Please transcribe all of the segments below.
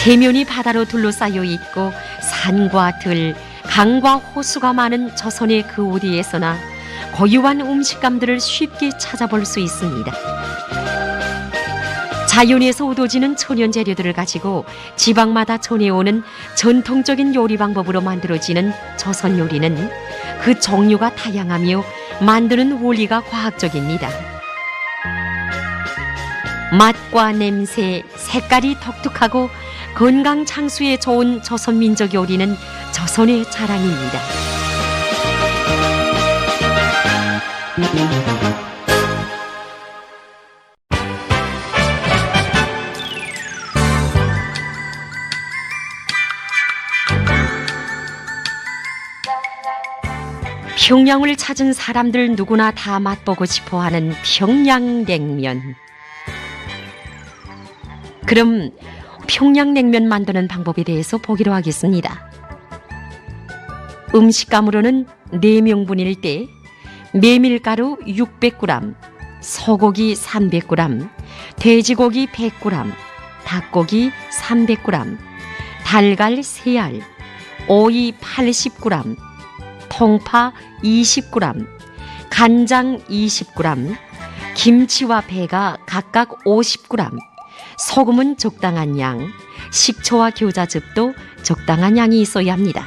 세면이 바다로 둘러싸여 있고 산과 들, 강과 호수가 많은 조선의 그 어디에서나 고유한 음식감들을 쉽게 찾아볼 수 있습니다. 자연에서 얻어지는 천연 재료들을 가지고 지방마다 전해오는 전통적인 요리 방법으로 만들어지는 조선 요리는 그 종류가 다양하며 만드는 원리가 과학적입니다. 맛과 냄새, 색깔이 독특하고 건강 창수에 좋은 조선 민족 요리는 조선의 자랑입니다. 평양을 찾은 사람들 누구나 다 맛보고 싶어하는 평양냉면. 그럼 평양냉면 만드는 방법에 대해서 보기로 하겠습니다. 음식감으로는 4명분일 때 메밀가루 600g, 소고기 300g, 돼지고기 100g, 닭고기 300g, 달걀 3알, 오이 80g, 통파 20g, 간장 20g, 김치와 배가 각각 50g, 소금은 적당한 양, 식초와 겨자즙도 적당한 양이 있어야 합니다.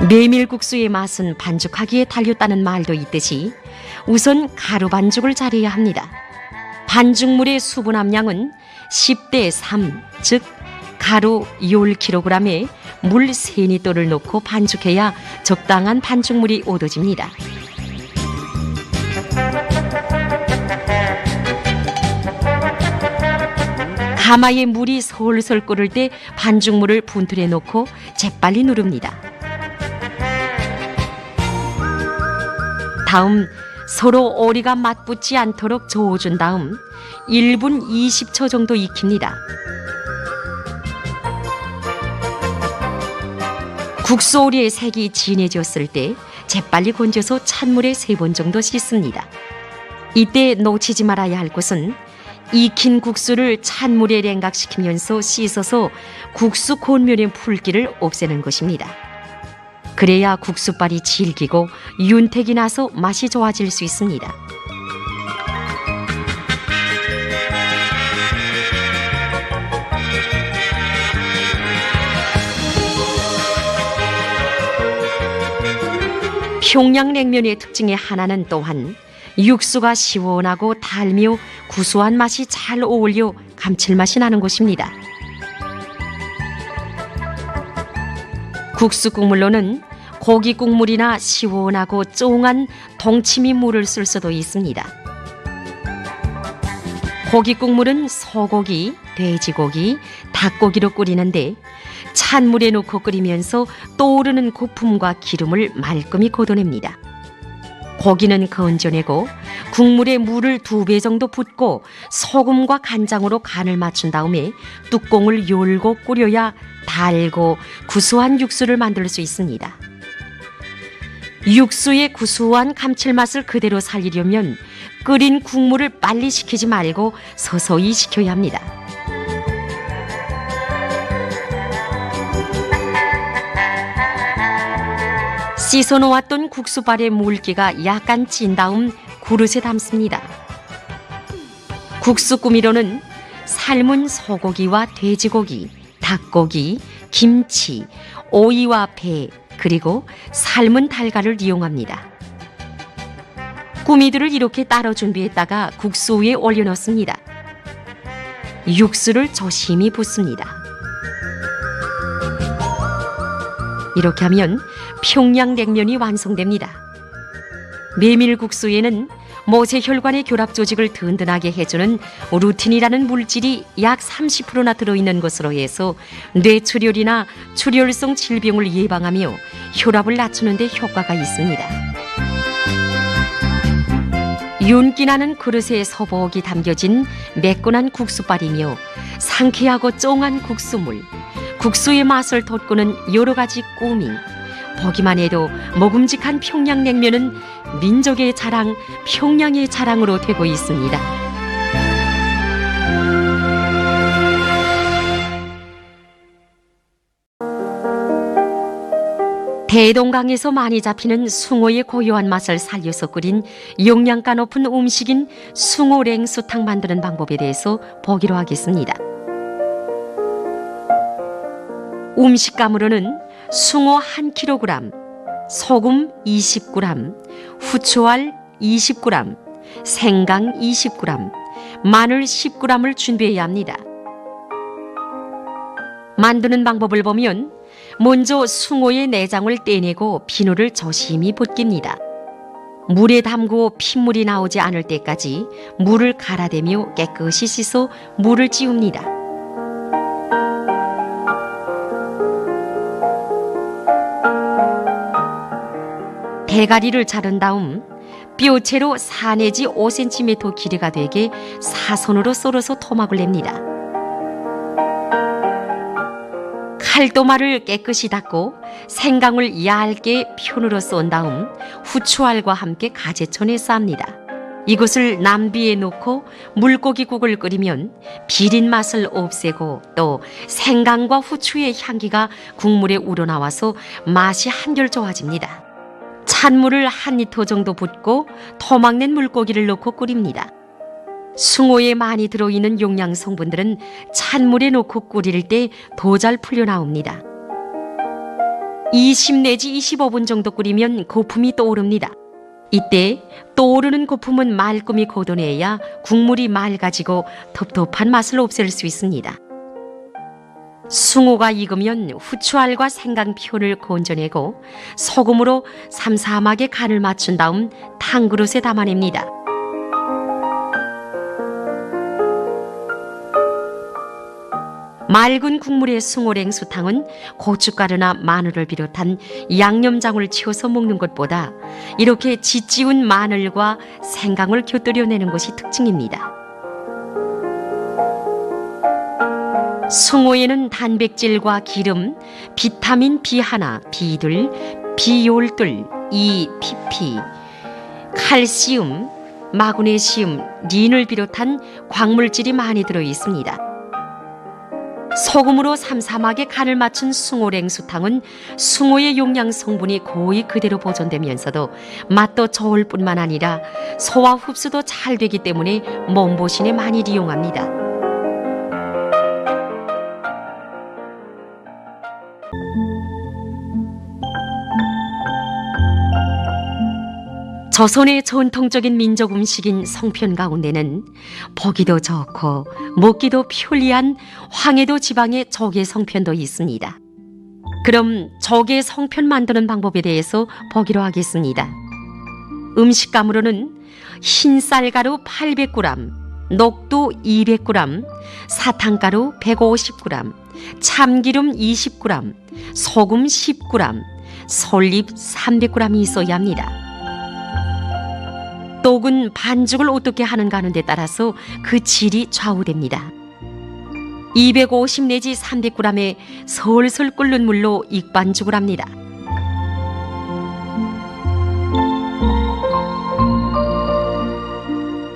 메밀국수의 맛은 반죽하기에 달렸다는 말도 있듯이 우선 가루 반죽을 잘해야 합니다. 반죽물의 수분 함량은 10대 3, 즉 가루 10kg에 물 3리터를 넣고 반죽해야 적당한 반죽물이 얻어집니다. 가마에 물이 솔솔 끓을 때 반죽물을 분틀에 넣고 재빨리 누릅니다. 다음 서로 오리가 맞붙지 않도록 저어준 다음 1분 20초 정도 익힙니다. 국수오리의 색이 진해졌을 때 재빨리 건져서 찬물에 3번 정도 씻습니다. 이때 놓치지 말아야 할 것은 익힌 국수를 찬물에 냉각시키면서 씻어서 국수 곤면의 풀기를 없애는 것입니다. 그래야 국수빨이 질기고 윤택이 나서 맛이 좋아질 수 있습니다. 평양냉면의 특징의 하나는 또한 육수가 시원하고 달며 구수한 맛이 잘 어울려 감칠맛이 나는 것입니다. 국수 국물로는 고기 국물이나 시원하고 쫑한 동치미 물을 쓸 수도 있습니다. 고기 국물은 소고기, 돼지고기, 닭고기로 끓이는데 찬물에 넣고 끓이면서 떠오르는 거품과 기름을 말끔히 걷어냅니다. 고기는 건져내고 국물에 물을 2배 정도 붓고 소금과 간장으로 간을 맞춘 다음에 뚜껑을 열고 끓여야 달고 구수한 육수를 만들 수 있습니다. 육수의 구수한 감칠맛을 그대로 살리려면 끓인 국물을 빨리 식히지 말고 서서히 식혀야 합니다. 씻어놓았던 국수발의 물기가 약간 찐 다음 그릇에 담습니다. 국수 꾸미로는 삶은 소고기와 돼지고기, 닭고기, 김치, 오이와 배, 그리고 삶은 달걀을 이용합니다. 꾸미들을 이렇게 따로 준비했다가 국수 위에 올려놓습니다. 육수를 조심히 붓습니다. 이렇게 하면 평양냉면이 완성됩니다. 메밀국수에는 모세혈관의 결합 조직을 든든하게 해주는 루틴이라는 물질이 약 30%나 들어있는 것으로 해서 뇌출혈이나 출혈성 질병을 예방하며 혈압을 낮추는 데 효과가 있습니다. 윤기나는 그릇에 소복이 담겨진 매끈한 국수발이며 상쾌하고 쫑한 국수물, 국수의 맛을 돋구는 여러 가지 꾸미, 보기만 해도 먹음직한 평양냉면은 민족의 자랑, 평양의 자랑으로 되고 있습니다. 대동강에서 많이 잡히는 숭어의 고유한 맛을 살려서 끓인 영양가 높은 음식인 숭어 냉수탕 만드는 방법에 대해서 보기로 하겠습니다. 음식감으로는 숭어 1kg, 소금 20g, 후추알 20g, 생강 20g, 마늘 10g을 준비해야 합니다. 만드는 방법을 보면 먼저 숭어의 내장을 떼내고 비누를 조심히 벗깁니다. 물에 담그고 핏물이 나오지 않을 때까지 물을 갈아대며 깨끗이 씻어 물을 찌웁니다. 대가리를 자른 다음 뼈채로 4 내지 5cm 길이가 되게 사선으로 썰어서 토막을 냅니다. 칼도마를 깨끗이 닦고 생강을 얇게 편으로 썬 다음 후추알과 함께 가재천에 쌉니다. 이것을 냄비에 넣고 물고기국을 끓이면 비린 맛을 없애고 또 생강과 후추의 향기가 국물에 우러나와서 맛이 한결 좋아집니다. 찬물을 1리터 정도 붓고 토막낸 물고기를 넣고 끓입니다. 숭어에 많이 들어있는 용량 성분들은 찬물에 넣고 끓일 때 더 잘 풀려 나옵니다. 20 내지 25분 정도 끓이면 거품이 떠오릅니다. 이때 떠오르는 거품은 말끔히 걷어내야 국물이 맑아지고 텁텁한 맛을 없앨 수 있습니다. 숭어가 익으면 후추알과 생강편을 건져내고 소금으로 삼삼하게 간을 맞춘 다음 탕그릇에 담아냅니다. 맑은 국물의 숭어냉수탕은 고춧가루나 마늘을 비롯한 양념장을 치워서 먹는 것보다 이렇게 지찌운 마늘과 생강을 곁들여내는 것이 특징입니다. 숭어에는 단백질과 기름, 비타민 B1, B2, B12, E, PP, 칼슘, 마그네슘, 린을 비롯한 광물질이 많이 들어 있습니다. 소금으로 삼삼하게 간을 맞춘 숭어냉수탕은 숭어의 용량 성분이 거의 그대로 보존되면서도 맛도 좋을 뿐만 아니라 소화 흡수도 잘 되기 때문에 몸보신에 많이 이용합니다. 조선의 전통적인 민족 음식인 송편 가운데는 보기도 좋고 먹기도 편리한 황해도 지방의 조개 송편도 있습니다. 그럼 조개 송편 만드는 방법에 대해서 보기로 하겠습니다. 음식감으로는 흰 쌀가루 800g, 녹두 200g, 사탕가루 150g, 참기름 20g, 소금 10g, 솔잎 300g이 있어야 합니다. 떡은 반죽을 어떻게 하는가 하는 데 따라서 그 질이 좌우됩니다. 250 내지 300g에 솔솔 끓는 물로 익반죽을 합니다.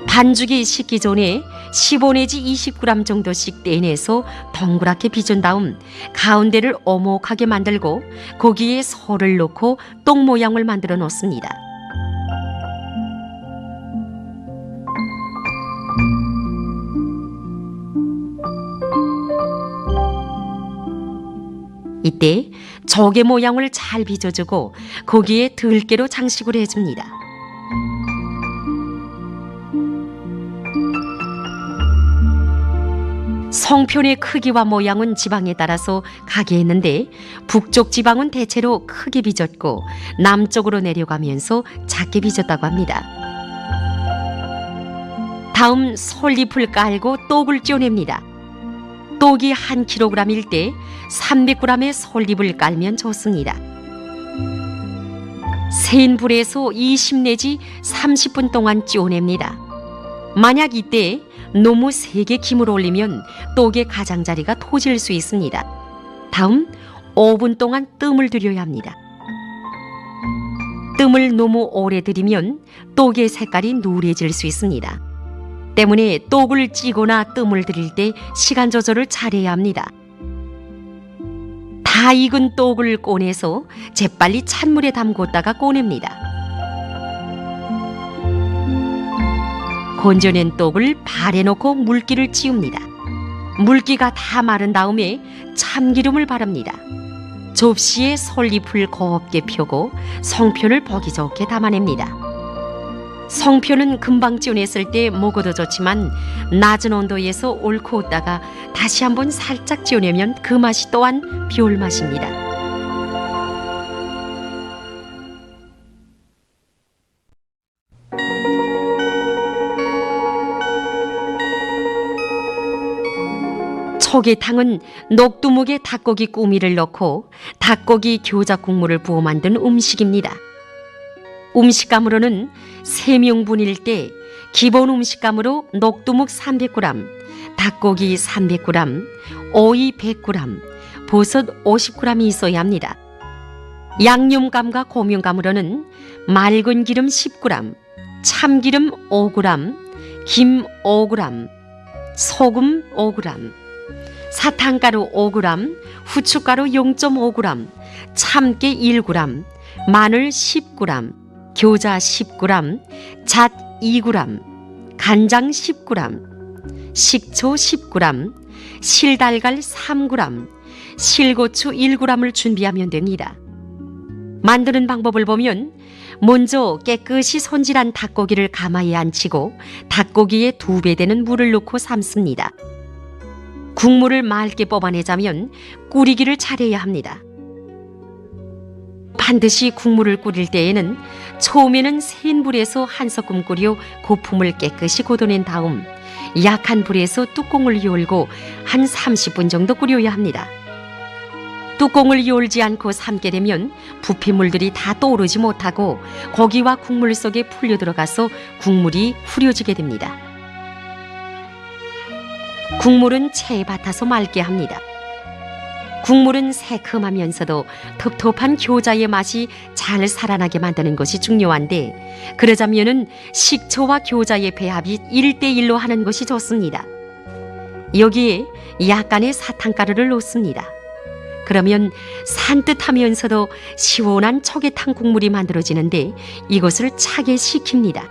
반죽이 식기 전에 15 내지 20g 정도씩 떼내서 동그랗게 빚은 다음 가운데를 오목하게 만들고 거기에 소를 넣고 떡 모양을 만들어 놓습니다. 이때 조개 모양을 잘 빚어주고 거기에 들깨로 장식을 해줍니다. 송편의 크기와 모양은 지방에 따라서 가게 했는데 북쪽 지방은 대체로 크게 빚었고 남쪽으로 내려가면서 작게 빚었다고 합니다. 다음 솔잎을 깔고 떡을 쪄냅니다. 떡이 1kg일 때 300g의 솔잎을 깔면 좋습니다. 센 불에서 20 내지 30분 동안 쪄냅니다. 만약 이때 너무 세게 김을 올리면 떡의 가장자리가 터질 수 있습니다. 다음 5분 동안 뜸을 들여야 합니다. 뜸을 너무 오래 들이면 떡의 색깔이 누래질 수 있습니다. 때문에 떡을 찌거나 뜸을 들일 때 시간 조절을 잘해야 합니다. 다 익은 떡을 꺼내서 재빨리 찬물에 담궜다가 꺼냅니다. 건져낸 떡을 발에 넣고 물기를 찌웁니다. 물기가 다 마른 다음에 참기름을 바릅니다. 접시에 솔잎을 곱게 펴고 성편을 보기 좋게 담아냅니다. 성편은 금방 찌워냈을 때 먹어도 좋지만 낮은 온도에서 옳고 웃다가 다시 한번 살짝 찌워내면 그 맛이 또한 별 맛입니다. 초계탕은 녹두묵에 닭고기 꾸미를 넣고 닭고기 교자 국물을 부어 만든 음식입니다. 음식감으로는 3명분일 때 기본 음식감으로 녹두묵 300g, 닭고기 300g, 오이 100g, 버섯 50g이 있어야 합니다. 양념감과 고명감으로는 맑은 기름 10g, 참기름 5g, 김 5g, 소금 5g, 사탕가루 5g, 후춧가루 0.5g, 참깨 1g, 마늘 10g, 교자 10g, 잣 2g, 간장 10g, 식초 10g, 실달걀 3g, 실고추 1g을 준비하면 됩니다. 만드는 방법을 보면 먼저 깨끗이 손질한 닭고기를 가마에 앉히고 닭고기에 2배 되는 물을 넣고 삶습니다. 국물을 맑게 뽑아내자면 끓이기를 잘해야 합니다. 반드시 국물을 끓일 때에는 처음에는 센 불에서 한 소끔 끓여 거품을 깨끗이 걷어낸 다음 약한 불에서 뚜껑을 열고 한 30분 정도 끓여야 합니다. 뚜껑을 열지 않고 삶게 되면 부피물들이 다 떠오르지 못하고 고기와 국물 속에 풀려 들어가서 국물이 흐려지게 됩니다. 국물은 체에 받아서 맑게 합니다. 국물은 새콤하면서도 텁텁한 교자의 맛이 잘 살아나게 만드는 것이 중요한데 그러자면은 식초와 교자의 배합이 1대1로 하는 것이 좋습니다. 여기에 약간의 사탕가루를 넣습니다. 그러면 산뜻하면서도 시원한 초계탕 국물이 만들어지는데 이것을 차게 식힙니다.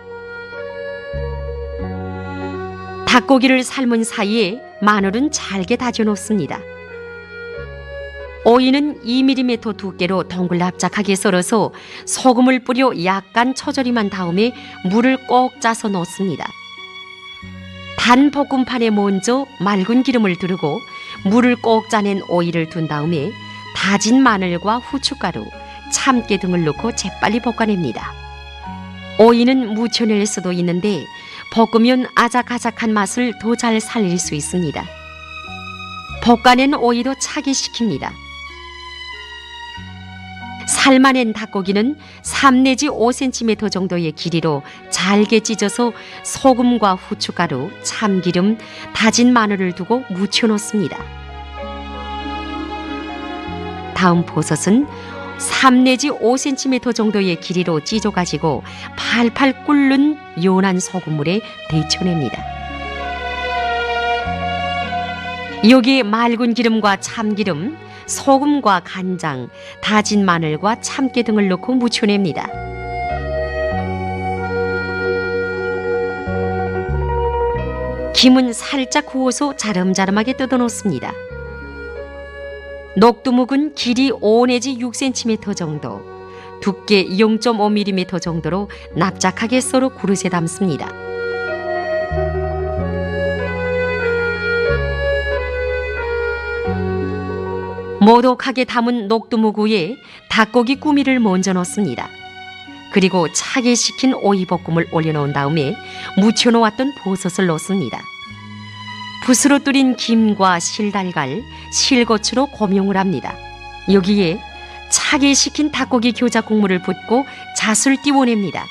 닭고기를 삶은 사이에 마늘은 잘게 다져 놓습니다. 오이는 2mm 두께로 동글납작하게 썰어서 소금을 뿌려 약간 초절임한 다음에 물을 꼭 짜서 넣습니다. 단 볶음판에 먼저 맑은 기름을 두르고 물을 꼭 짜낸 오이를 둔 다음에 다진 마늘과 후춧가루, 참깨 등을 넣고 재빨리 볶아냅니다. 오이는 무쳐낼 수도 있는데 볶으면 아작아작한 맛을 더 잘 살릴 수 있습니다. 볶아낸 오이도 차게 식힙니다. 삶아낸 닭고기는 3 내지 5cm 정도의 길이로 잘게 찢어서 소금과 후춧가루, 참기름, 다진 마늘을 두고 무쳐 놓습니다. 다음 버섯은 3 내지 5cm 정도의 길이로 찢어가지고 팔팔 끓는 연한 소금물에 데쳐냅니다. 여기에 맑은 기름과 참기름, 소금과 간장, 다진 마늘과 참깨 등을 넣고 무쳐냅니다. 김은 살짝 구워서 자름자름하게 뜯어놓습니다. 녹두묵은 길이 5 내지 6cm 정도, 두께 0.5mm 정도로 납작하게 썰어 그릇에 담습니다. 모독하게 담은 녹두묵 위에 닭고기 꾸미를 먼저 넣습니다. 그리고 차게 식힌 오이볶음을 올려놓은 다음에 무쳐놓았던 버섯을 넣습니다. 붓으로 뚫린 김과 실달걀, 실고추로 고명을 합니다. 여기에 차게 식힌 닭고기 교자 국물을 붓고 잣을 띄워냅니다.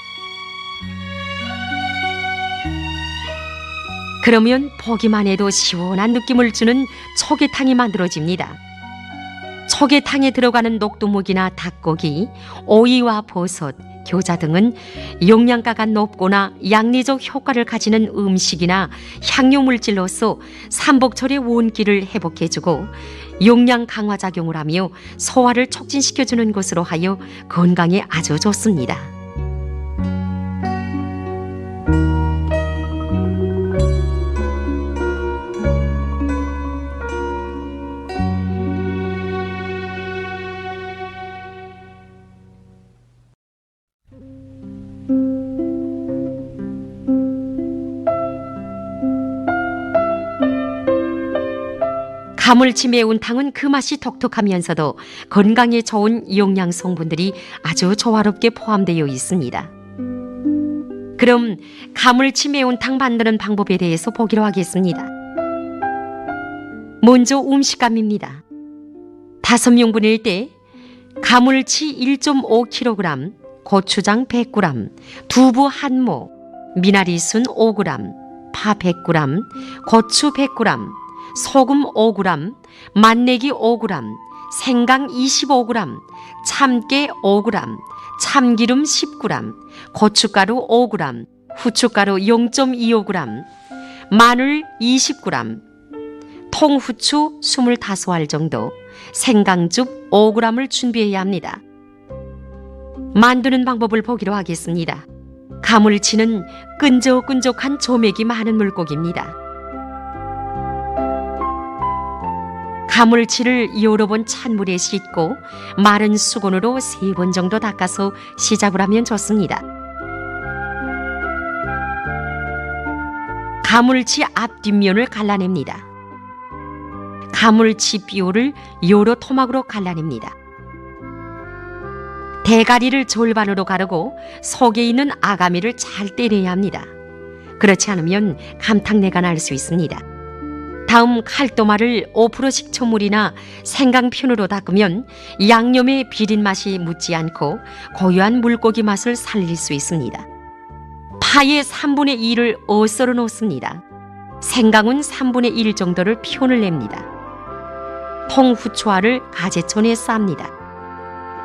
그러면 보기만 해도 시원한 느낌을 주는 초계탕이 만들어집니다. 초계탕에 들어가는 녹두묵이나 닭고기, 오이와 버섯, 교자 등은 용량가가 높거나 양리적 효과를 가지는 음식이나 향료물질로서 삼복철의 원기를 회복해주고 용량 강화 작용을 하며 소화를 촉진시켜주는 것으로 하여 건강에 아주 좋습니다. 가물치 매운탕은 그 맛이 독특하면서도 건강에 좋은 영양 성분들이 아주 조화롭게 포함되어 있습니다. 그럼 가물치 매운탕 만드는 방법에 대해서 보기로 하겠습니다. 먼저 음식감입니다. 5명분일 때 가물치 1.5kg, 고추장 100g, 두부 1모, 미나리순 5g, 파 100g, 고추 100g, 소금 5g, 맛내기 5g, 생강 25g, 참깨 5g, 참기름 10g, 고춧가루 5g, 후춧가루 0.25g, 마늘 20g, 통후추 25알 정도, 생강즙 5g을 준비해야 합니다. 만드는 방법을 보기로 하겠습니다. 가물치는 끈적끈적한 조맥이 많은 물고기입니다. 가물치를 여러 번 찬물에 씻고 마른 수건으로 3번 정도 닦아서 시작을 하면 좋습니다. 가물치 앞뒷면을 갈라냅니다. 가물치 뼈를 여러 토막으로 갈라냅니다. 대가리를 절반으로 가르고 속에 있는 아가미를 잘 떼내야 합니다. 그렇지 않으면 감탕내가 날 수 있습니다. 다음 칼도마를 5% 식초물이나 생강편으로 닦으면 양념의 비린 맛이 묻지 않고 고유한 물고기 맛을 살릴 수 있습니다. 파의 3분의 2를 썰어 놓습니다. 생강은 3분의 1 정도를 편을 냅니다. 통후추알을 가재촌에 쌉니다.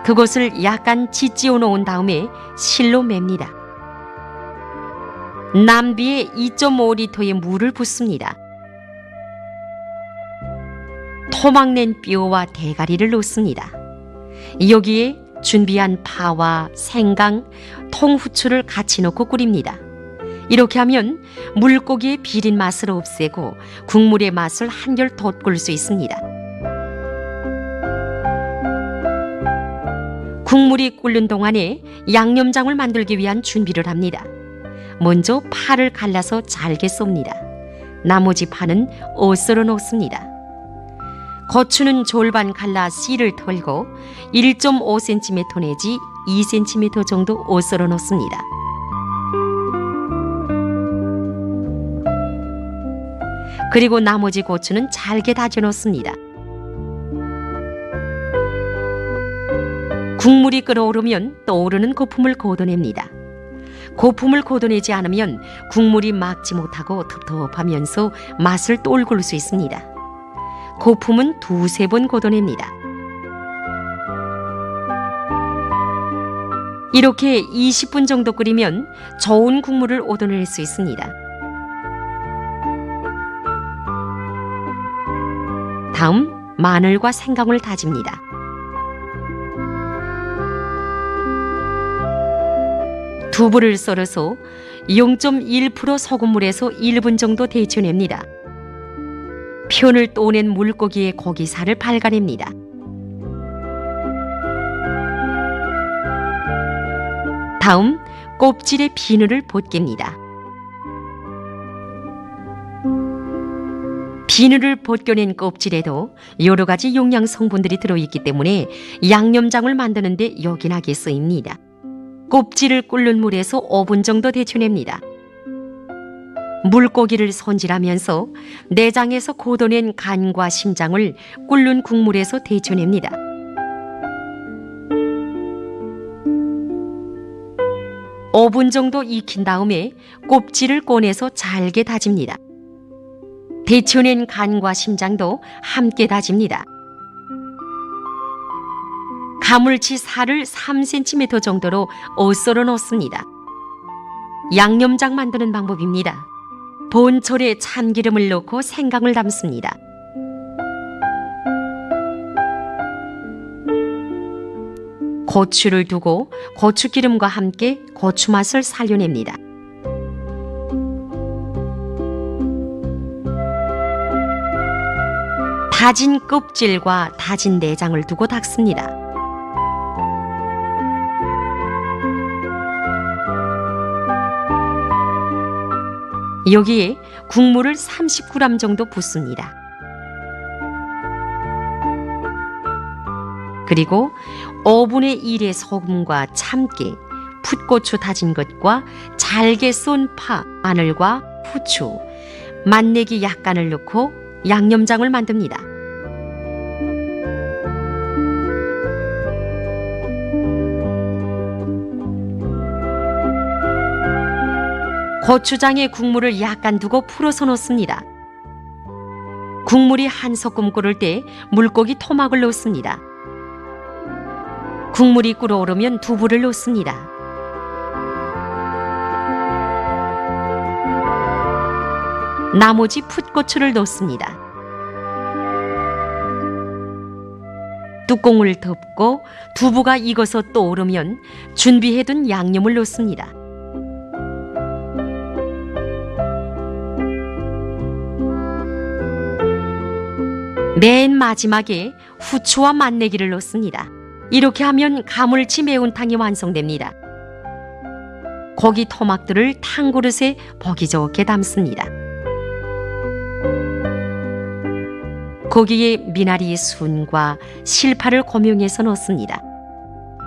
그것을 약간 지지어 놓은 다음에 실로 맵니다. 남비에 2.5리터의 물을 붓습니다. 토막낸 뼈와 대가리를 넣습니다. 여기에 준비한 파와 생강, 통후추를 같이 넣고 끓입니다. 이렇게 하면 물고기의 비린 맛을 없애고 국물의 맛을 한결 돋굴 수 있습니다. 국물이 끓는 동안에 양념장을 만들기 위한 준비를 합니다. 먼저 파를 갈라서 잘게 쏩니다. 나머지 파는 썰어 놓습니다. 고추는 절반 갈라 씨를 털고 1.5cm 내지 2cm 정도 썰어 놓습니다. 그리고 나머지 고추는 잘게 다져 놓습니다. 국물이 끓어오르면 떠오르는 거품을 걷어냅니다. 거품을 걷어내지 않으면 국물이 막지 못하고 텁텁하면서 맛을 똘굴 수 있습니다. 거품은 2-3번 걷어냅니다. 이렇게 20분 정도 끓이면 좋은 국물을 얻어낼 수 있습니다. 다음 마늘과 생강을 다집니다. 두부를 썰어서 0.1% 소금물에서 1분 정도 데쳐냅니다. 편을 떠낸 물고기의 고기살을 발가냅니다. 다음 껍질의 비늘을 벗깁니다. 비늘을 벗겨낸 껍질에도 여러 가지 영양 성분들이 들어있기 때문에 양념장을 만드는 데 요긴하게 쓰입니다. 껍질을 끓는 물에서 5분 정도 데쳐냅니다. 물고기를 손질하면서 내장에서 걷어낸 간과 심장을 끓는 국물에서 데쳐냅니다. (5분) 정도 익힌 다음에 껍질을 꺼내서 잘게 다집니다. 데쳐낸 간과 심장도 함께 다집니다. 가물치 살을 3cm 정도로 옷썰어 놓습니다. 양념장 만드는 방법입니다. 본철에 참기름을 넣고 생강을 담습니다. 고추를 두고 고추기름과 함께 고추 맛을 살려냅니다. 다진 껍질과 다진 내장을 두고 닦습니다. 여기에 국물을 30g 정도 붓습니다. 그리고 5분의 1의 소금과 참깨, 풋고추 다진 것과 잘게 썬 파, 마늘과 후추, 맛내기 약간을 넣고 양념장을 만듭니다. 고추장에 국물을 약간 두고 풀어서 넣습니다. 국물이 한 소끔 끓을 때 물고기 토막을 넣습니다. 국물이 끓어오르면 두부를 넣습니다. 나머지 풋고추를 넣습니다. 뚜껑을 덮고 두부가 익어서 떠오르면 준비해둔 양념을 넣습니다. 맨 마지막에 후추와 맛내기를 넣습니다. 이렇게 하면 가물치 매운탕이 완성됩니다. 고기 토막들을 탕그릇에 보기 좋게 담습니다. 고기에 미나리 순과 실파를 고명해서 넣습니다.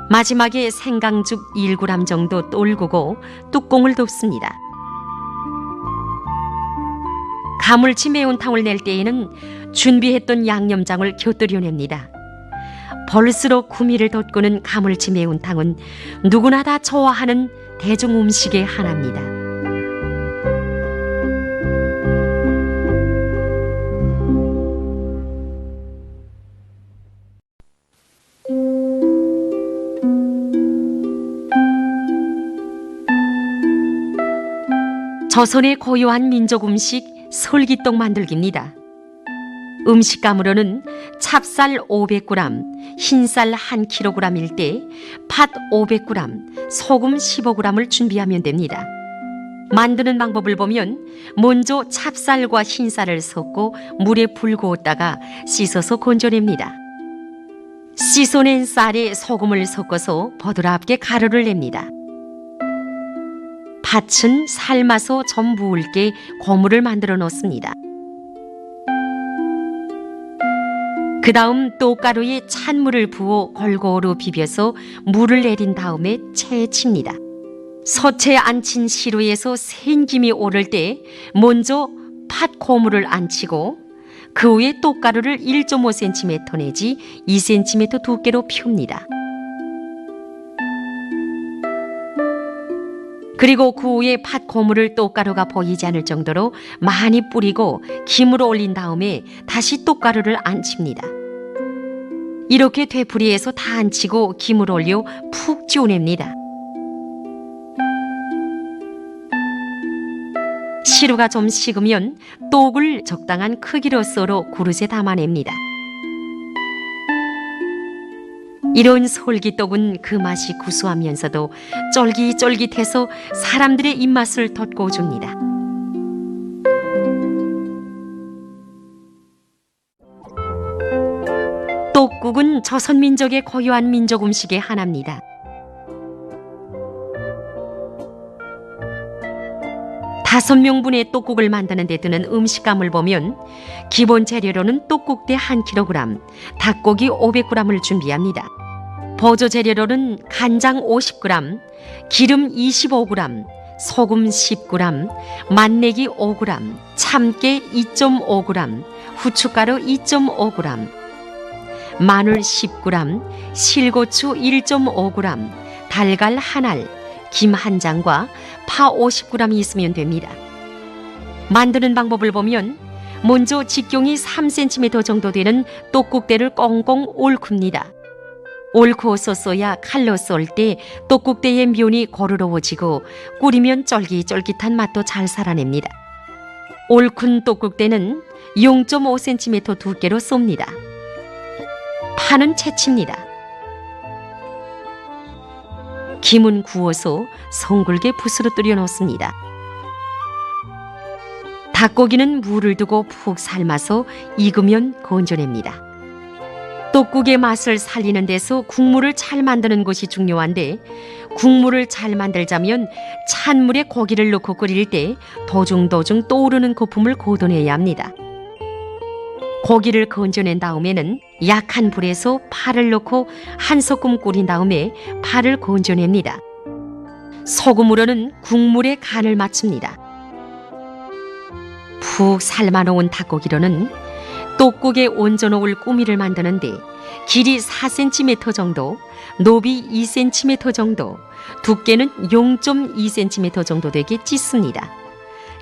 마지막에 생강죽 1g 정도 떨구고 뚜껑을 덮습니다. 가물치 매운탕을 낼 때에는 준비했던 양념장을 곁들여냅니다. 볼수록 구미를 돋구는 가물치 매운탕은 누구나 다 좋아하는 대중 음식의 하나입니다. 조선의 고유한 민족 음식 설기떡 만들기입니다. 음식감으로는 찹쌀 500g, 흰쌀 1kg일 때 팥 500g, 소금 15g을 준비하면 됩니다. 만드는 방법을 보면 먼저 찹쌀과 흰쌀을 섞고 물에 불구웠다가 씻어서 건져냅니다. 씻어낸 쌀에 소금을 섞어서 보드랍게 가루를 냅니다. 팥은 삶아서 좀 부을게 고물을 만들어 놓습니다. 그 다음 떡가루에 찬물을 부어 골고루 비벼서 물을 내린 다음에 체에 칩니다. 서체에 앉힌 시루에서 생김이 오를 때 먼저 팥 고물을 앉히고 그 후에 떡가루를 1.5cm 내지 2cm 두께로 핍니다. 그리고 그 후에 팥 고물을 떡가루가 보이지 않을 정도로 많이 뿌리고 김으로 올린 다음에 다시 떡가루를 앉힙니다. 이렇게 되풀이해서 다 앉히고 김을 올려 푹 지어냅니다. 시루가 좀 식으면 떡을 적당한 크기로 썰어 그릇에 담아냅니다. 이런 설기떡은 그 맛이 구수하면서도 쫄깃쫄깃해서 사람들의 입맛을 돋궈줍니다. 떡국은 조선민족의 고유한 민족 음식의 하나입니다. 다섯 명분의 떡국을 만드는 데 드는 음식감을 보면 기본 재료로는 떡국대 1kg, 닭고기 500g을 준비합니다. 보조 재료로는 간장 50g, 기름 25g, 소금 10g, 맛내기 5g, 참깨 2.5g, 후춧가루 2.5g, 마늘 10g, 실고추 1.5g, 달걀 한 알, 김 한 장과 파 50g이 있으면 됩니다. 만드는 방법을 보면 먼저 직경이 3cm 정도 되는 떡국대를 꽁꽁 옳굽니다. 옳고 쏘쏘야 칼로 쏠 때 떡국대의 면이 고르러워지고 끓이면 쫄깃쫄깃한 맛도 잘 살아냅니다. 옳군 떡국대는 0.5cm 두께로 쏩니다. 파는 채칩니다. 김은 구워서 송글게 붓으로 끓여 놓습니다. 닭고기는 물을 두고 푹 삶아서 익으면 건져냅니다. 떡국의 맛을 살리는 데서 국물을 잘 만드는 것이 중요한데, 국물을 잘 만들자면 찬물에 고기를 넣고 끓일 때 도중도중 떠오르는 거품을 걷어내야 합니다. 고기를 건져낸 다음에는 약한 불에서 파를 넣고 한 소끔 끓인 다음에 파를 건져냅니다. 소금으로는 국물에 간을 맞춥니다. 푹 삶아놓은 닭고기로는 떡국에 얹어놓을 꾸미를 만드는데 길이 4cm 정도, 높이 2cm 정도, 두께는 0.2cm 정도 되게 찢습니다.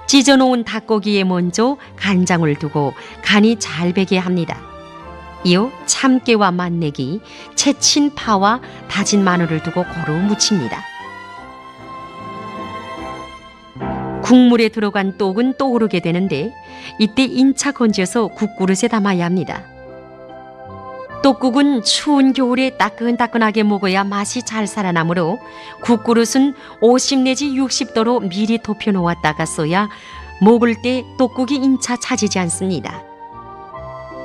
찢어놓은 닭고기에 먼저 간장을 두고 간이 잘 배게 합니다. 이어 참깨와 맛내기, 채친 파와 다진 마늘을 두고 고루 무칩니다. 국물에 들어간 떡은 떠오르게 되는데 이때 인차 건져서 국그릇에 담아야 합니다. 떡국은 추운 겨울에 따끈따끈하게 먹어야 맛이 잘 살아나므로 국그릇은 50 내지 60도로 미리 덮여놓았다가 써야 먹을 때 떡국이 인차 차지지 않습니다.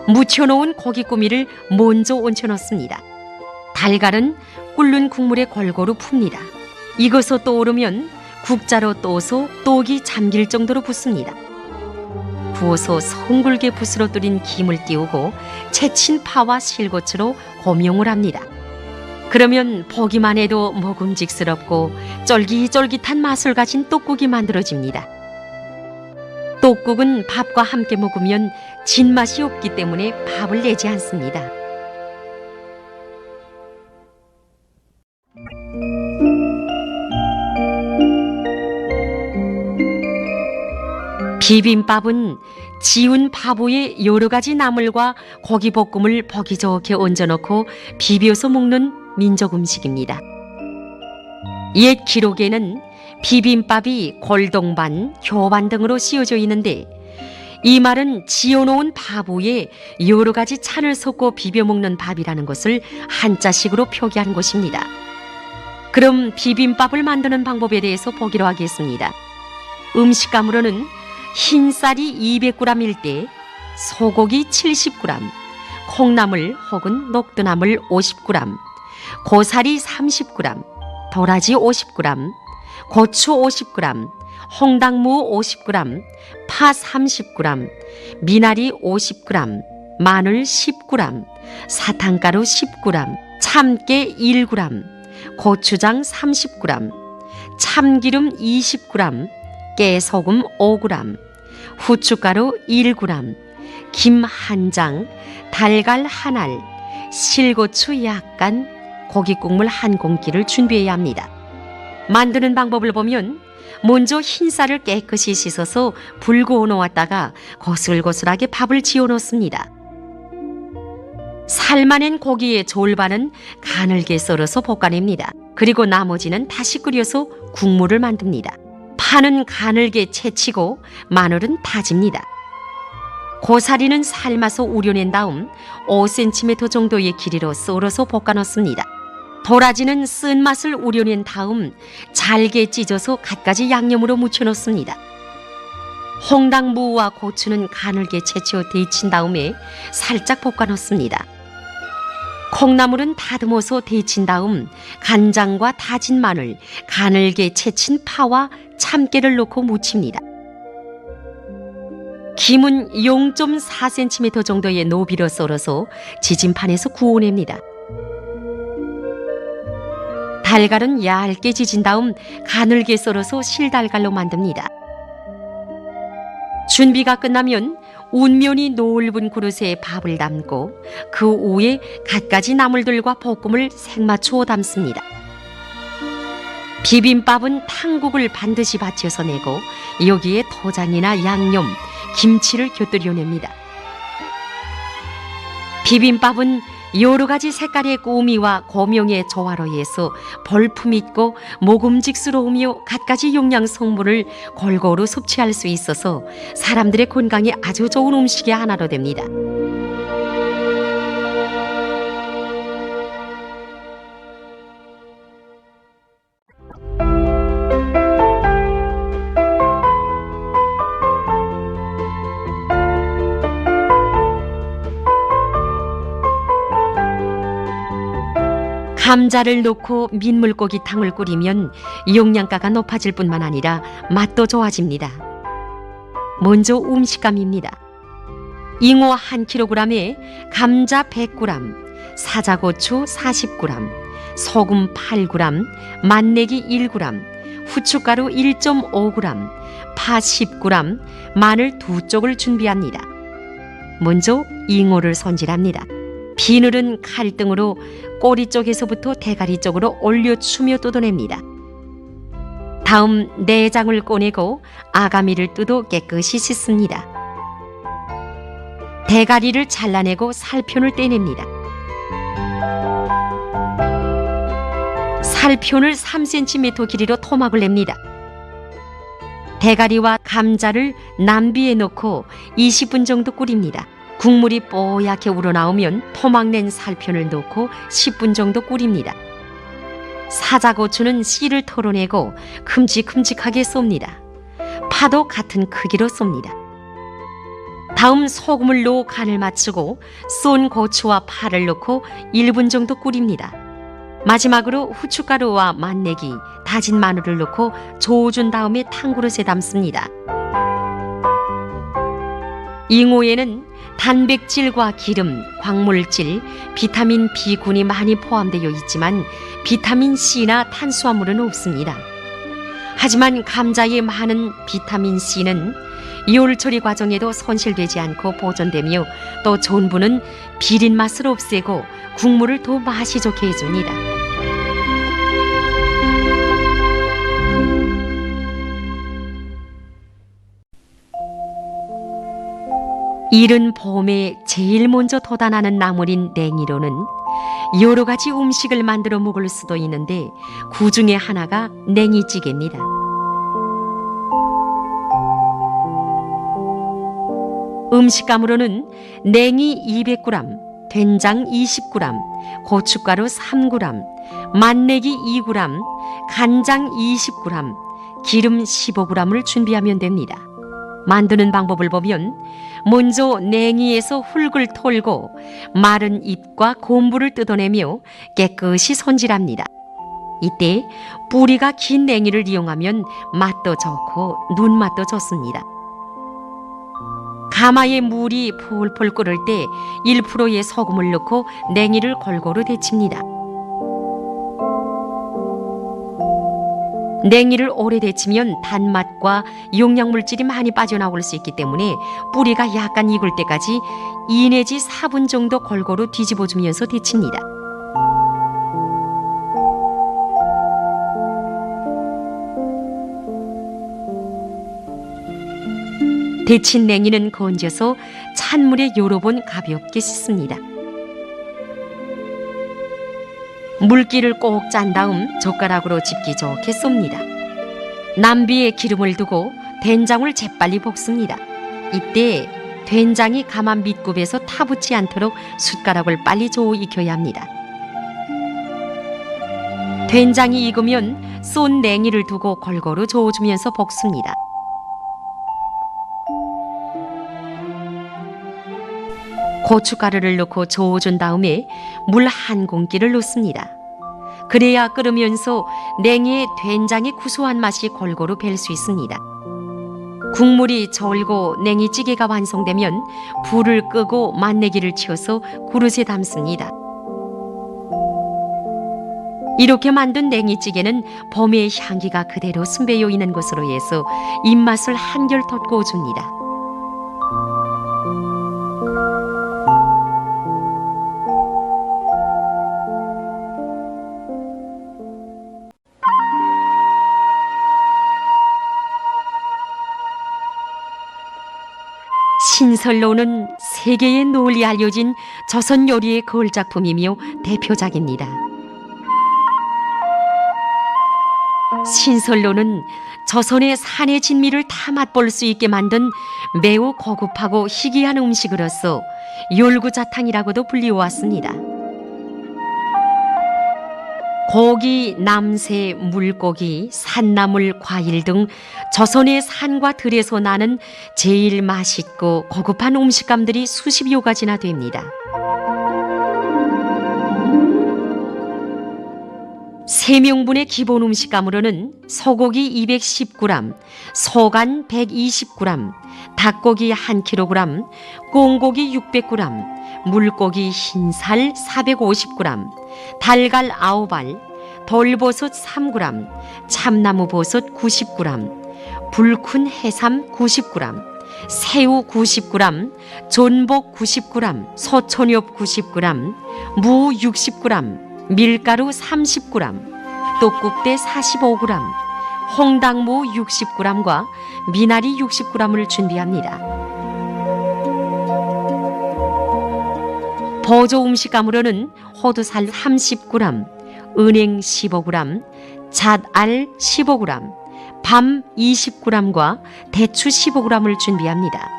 무쳐놓은 고기 꾸미를 먼저 얹혀놓습니다. 달걀은 끓는 국물에 골고루 풉니다. 익어서 떠오르면 국자로 떠서 떡이 잠길 정도로 붓습니다. 부어서 송글게 붓으로 끓인 김을 띄우고 채친 파와 실고추로 고명을 합니다. 그러면 보기만 해도 먹음직스럽고 쫄깃쫄깃한 맛을 가진 떡국이 만들어집니다. 떡국은 밥과 함께 먹으면 진맛이 없기 때문에 밥을 내지 않습니다. 비빔밥은 지운 밥 위에 여러 가지 나물과 고기볶음을 보기 좋게 얹어놓고 비벼서 먹는 민족 음식입니다. 옛 기록에는 비빔밥이 골동반, 교반 등으로 씌워져 있는데 이 말은 지어놓은 밥 위에 여러 가지 찬을 섞고 비벼 먹는 밥이라는 것을 한자식으로 표기한 것입니다. 그럼 비빔밥을 만드는 방법에 대해서 보기로 하겠습니다. 음식감으로는 흰쌀이 200g일 때 소고기 70g, 콩나물 혹은 녹두나물 50g, 고사리 30g, 도라지 50g, 고추 50g, 홍당무 50g, 파 30g, 미나리 50g, 마늘 10g, 사탕가루 10g, 참깨 1g, 고추장 30g, 참기름 20g, 깨소금 5g, 후춧가루 1g, 김 1장, 달걀 1알, 실고추 약간, 고기국물 1공기를 준비해야 합니다. 만드는 방법을 보면 먼저 흰쌀을 깨끗이 씻어서 불 고어 놓았다가 고슬고슬하게 밥을 지어 놓습니다. 삶아낸 고기의 절반은 가늘게 썰어서 볶아냅니다. 그리고 나머지는 다시 끓여서 국물을 만듭니다. 파는 가늘게 채치고 마늘은 다집니다. 고사리는 삶아서 우려낸 다음 5cm 정도의 길이로 썰어서 볶아 넣습니다. 도라지는 쓴맛을 우려낸 다음 잘게 찢어서 갖가지 양념으로 무쳐 넣습니다. 홍당무와 고추는 가늘게 채쳐 데친 다음에 살짝 볶아 넣습니다. 콩나물은 다듬어서 데친 다음 간장과 다진 마늘, 가늘게 채친 파와 참깨를 넣고 무칩니다. 김은 0.4cm 정도의 너비로 썰어서 지짐판에서 구워냅니다. 달걀은 얇게 지진 다음 가늘게 썰어서 실달걀로 만듭니다. 준비가 끝나면 운면이 넓은 그릇에 밥을 담고 그 위에 갖가지 나물들과 볶음을 생맞추어 담습니다. 비빔밥은 탕국을 반드시 받쳐서 내고 여기에 토장이나 양념, 김치를 곁들여 냅니다. 비빔밥은 여러 가지 색깔의 꾸미와 고명의 조화로 해서 볼품 있고 먹음직스러우며 갖가지 영양 성분을 골고루 섭취할 수 있어서 사람들의 건강에 아주 좋은 음식의 하나로 됩니다. 감자를 넣고 민물고기탕을 끓이면 영양가가 높아질 뿐만 아니라 맛도 좋아집니다. 먼저 음식감입니다. 잉어 1kg에 감자 100g, 사자고추 40g, 소금 8g, 맛내기 1g, 후춧가루 1.5g, 파 10g, 마늘 2쪽을 준비합니다. 먼저 잉어를 손질합니다. 비늘은 칼등으로 꼬리 쪽에서부터 대가리 쪽으로 올려추며 뜯어냅니다. 다음 내장을 꺼내고 아가미를 뜯어 깨끗이 씻습니다. 대가리를 잘라내고 살편을 떼냅니다. 살편을 3cm 길이로 토막을 냅니다. 대가리와 감자를 냄비에 넣고 20분 정도 끓입니다. 국물이 뽀얗게 우러나오면 토막낸 살편을 넣고 10분 정도 끓입니다. 사자고추는 씨를 털어내고 큼직큼직하게 쏩니다. 파도 같은 크기로 쏩니다. 다음 소금을 넣어 간을 맞추고 쏜 고추와 파를 넣고 1분 정도 끓입니다. 마지막으로 후춧가루와 맛내기, 다진 마늘을 넣고 저어준 다음에 탕그릇에 담습니다. 잉어에는 단백질과 기름, 광물질, 비타민 B군이 많이 포함되어 있지만 비타민 C나 탄수화물은 없습니다. 하지만 감자에 많은 비타민 C는 요리 처리 과정에도 손실되지 않고 보존되며 또 전분은 비린 맛을 없애고 국물을 더 맛이 좋게 해줍니다. 이른 봄에 제일 먼저 돋아나는 나물인 냉이로는 여러 가지 음식을 만들어 먹을 수도 있는데 그 중에 하나가 냉이찌개입니다. 음식감으로는 냉이 200g, 된장 20g, 고춧가루 3g, 맛내기 2g, 간장 20g, 기름 15g을 준비하면 됩니다. 만드는 방법을 보면 먼저 냉이에서 흙을 털고 마른 잎과 곰부를 뜯어내며 깨끗이 손질합니다. 이때 뿌리가 긴 냉이를 이용하면 맛도 좋고 눈맛도 좋습니다. 가마에 물이 폴폴 끓을 때 1%의 소금을 넣고 냉이를 골고루 데칩니다. 냉이를 오래 데치면 단맛과 영양물질이 많이 빠져나올 수 있기 때문에 뿌리가 약간 익을 때까지 2 내지 4분 정도 골고루 뒤집어주면서 데칩니다. 데친 냉이는 건져서 찬물에 여러 번 가볍게 씻습니다. 물기를 꼭 짠 다음 젓가락으로 집기 좋게 쏩니다. 냄비에 기름을 두고 된장을 재빨리 볶습니다. 이때 된장이 가만 밑굽에서 타붙지 않도록 숟가락을 빨리 저어 익혀야 합니다. 된장이 익으면 쏜 냉이를 두고 골고루 저어주면서 볶습니다. 고춧가루를 넣고 저어준 다음에 물 1공기를 넣습니다. 그래야 끓으면서 냉이의 된장의 구수한 맛이 골고루 뵐 수 있습니다. 국물이 저을고 냉이찌개가 완성되면 불을 끄고 맛내기를 치워서 그릇에 담습니다. 이렇게 만든 냉이찌개는 봄의 향기가 그대로 숨배어 있는 것으로 해서 입맛을 한결 돋궈줍니다. 신설로는 세계에 널리 알려진 조선 요리의 거울 작품이며 대표작입니다. 신설로는 조선의 산의 진미를 다 맛볼 수 있게 만든 매우 고급하고 희귀한 음식으로서 열구자탕이라고도 불리워왔습니다. 고기, 남새, 물고기, 산나물, 과일 등 조선의 산과 들에서 나는 제일 맛있고 고급한 음식감들이 수십여 가지나 됩니다. 세 명분의 기본 음식감으로는 소고기 210g, 소간 120g, 닭고기 1kg, 꽁고기 600g, 물고기 흰살 450g, 달걀 9알, 돌버섯 3g, 참나무버섯 90g, 불큰 해삼 90g, 새우 90g, 전복 90g, 소천엽 90g, 무 60g, 밀가루 30g, 떡국대 45g, 홍당무 60g과 미나리 60g을 준비합니다. 보조 음식감으로는 호두살 30g, 은행 15g, 잣알 15g, 밤 20g과 대추 15g을 준비합니다.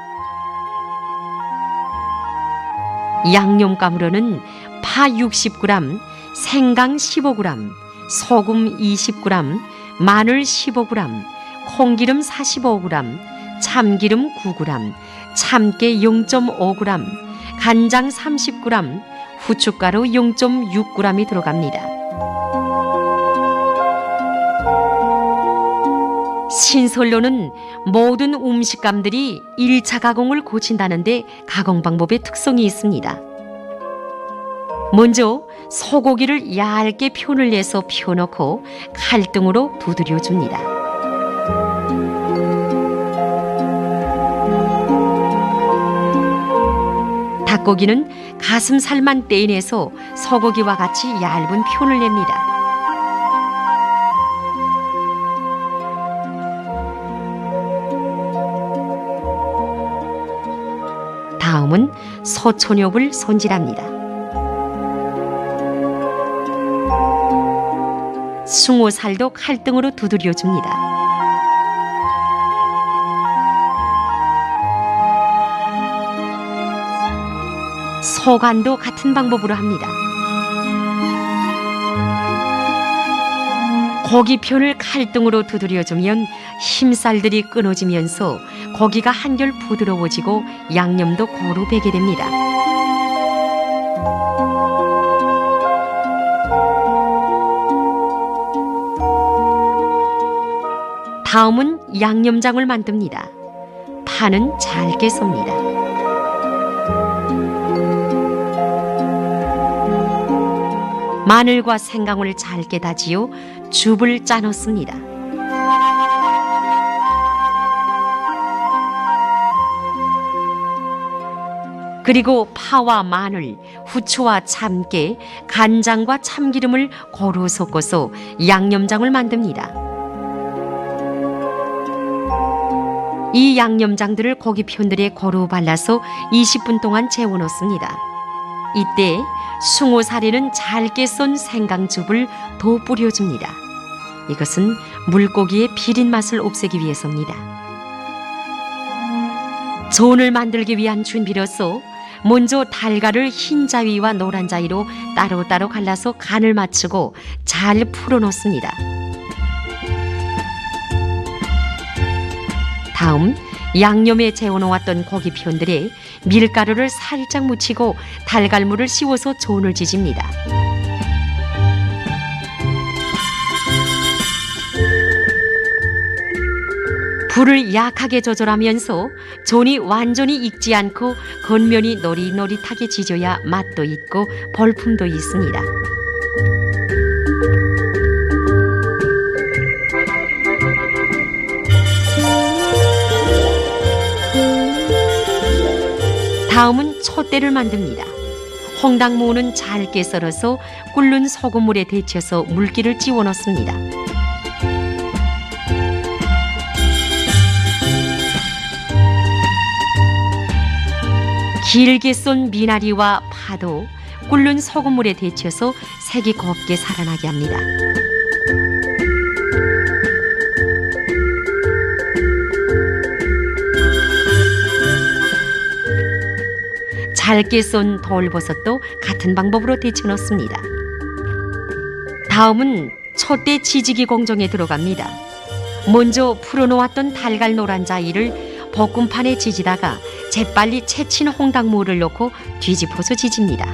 양념감으로는 파 60g, 생강 15g, 소금 20g, 마늘 15g, 콩기름 45g, 참기름 9g, 참깨 0.5g, 간장 30g, 후춧가루 0.6g이 들어갑니다. 신설로는 모든 음식감들이 1차 가공을 고친다는데 가공 방법의 특성이 있습니다. 먼저 소고기를 얇게 편을 내서 펴놓고 칼등으로 두드려 줍니다. 닭고기는 가슴살만 떼내서 소고기와 같이 얇은 편을 냅니다. 다음은 소천엽을 손질합니다. 숭어살도 칼등으로 두드려 줍니다. 소간도 같은 방법으로 합니다. 고기편을 칼등으로 두드려주면 힘살들이 끊어지면서 고기가 한결 부드러워지고 양념도 고루 배게 됩니다. 다음은 양념장을 만듭니다. 파는 잘게 썹니다. 마늘과 생강을 잘게 다지어 줍을 짜 넣습니다. 그리고 파와 마늘, 후추와 참깨, 간장과 참기름을 고루 섞어서 양념장을 만듭니다. 이 양념장들을 고기편들에 고루 발라서 20분 동안 재워 놓습니다. 이때 숭어살에는 잘게 썬 생강즙을 더 뿌려줍니다. 이것은 물고기의 비린 맛을 없애기 위해서입니다. 전을 만들기 위한 준비로서 먼저 달걀을 흰 자위와 노란 자위로 따로따로 갈라서 간을 맞추고 잘 풀어놓습니다. 다음 양념에 재워놓았던 고기편들에 밀가루를 살짝 묻히고 달걀물을 씌워서 전을 지집니다. 불을 약하게 조절하면서 전이 완전히 익지 않고 겉면이 노릿노릿하게 지져야 맛도 있고 볼품도 있습니다. 다음은 촛대를 만듭니다. 홍당무는 잘게 썰어서 끓는 소금물에 데쳐서 물기를 찌워 넣습니다. 길게 쏜 미나리와 파도 끓는 소금물에 데쳐서 색이 곱게 살아나게 합니다. 잘게 쏜 돌버섯도 같은 방법으로 데쳐 넣습니다. 다음은 촛대 지지기 공정에 들어갑니다. 먼저 풀어놓았던 달걀 노란자이를 볶음판에 지지다가 재빨리 채친 홍당무를 넣고 뒤집어서 지집니다.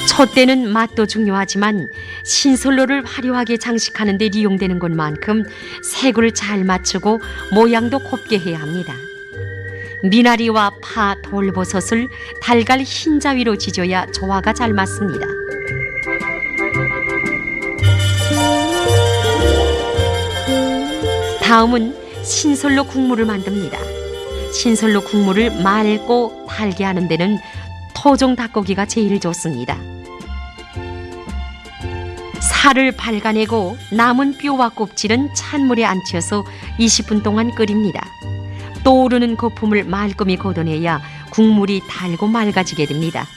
촛대는 맛도 중요하지만 신선로를 화려하게 장식하는 데 이용되는 것만큼 색을 잘 맞추고 모양도 곱게 해야 합니다. 미나리와 파, 돌버섯을 달걀 흰자위로 지져야 조화가 잘 맞습니다. 다음은 신선로 국물을 만듭니다. 신선로 국물을 맑고 달게 하는 데는 토종 닭고기가 제일 좋습니다. 살을 발가내고 남은 뼈와 껍질은 찬물에 안쳐서 20분 동안 끓입니다. 떠오르는 거품을 말끔히 걷어내야 국물이 달고 맑아지게 됩니다.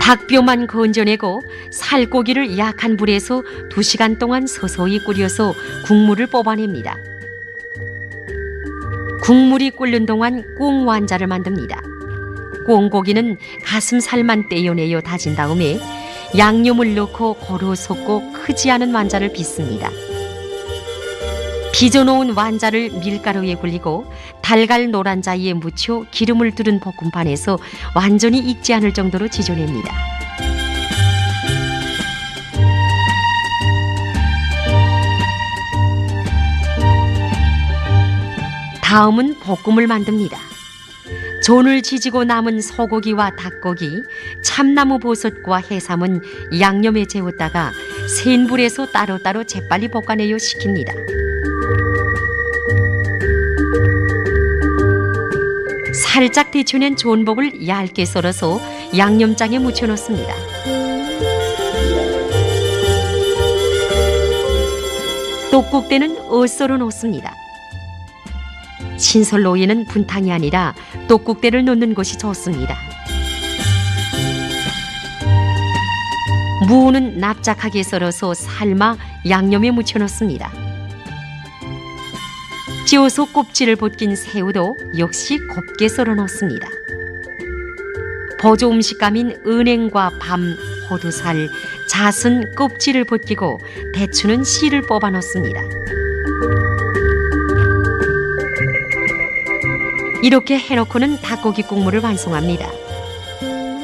닭뼈만 건져내고 살고기를 약한 불에서 2시간 동안 서서히 끓여서 국물을 뽑아냅니다. 국물이 끓는 동안 꽁완자를 만듭니다. 꽁고기는 가슴살만 떼어내어 다진 다음에 양념을 넣고 고루 섞고 크지 않은 완자를 빚습니다. 빚어놓은 완자를 밀가루에 굴리고 달걀 노란자위에 묻혀 기름을 두른 볶음판에서 완전히 익지 않을 정도로 지져냅니다. 다음은 볶음을 만듭니다. 존을 지지고 남은 소고기와 닭고기, 참나무 버섯과 해삼은 양념에 재웠다가 센 불에서 따로따로 재빨리 볶아내어 식힙니다. 살짝 데쳐낸 존복을 얇게 썰어서 양념장에 묻혀 넣습니다. 떡국대는 엇썰어 놓습니다. 신설로에는 분탕이 아니라 떡국대를 넣는 것이 좋습니다. 무는 납작하게 썰어서 삶아 양념에 묻혀 넣습니다. 찌어서 껍질을 벗긴 새우도 역시 곱게 썰어 넣습니다. 보조 음식감인 은행과 밤, 호두살, 잣은 껍질을 벗기고 대추는 씨를 뽑아 넣습니다. 이렇게 해놓고는 닭고기 국물을 완성합니다.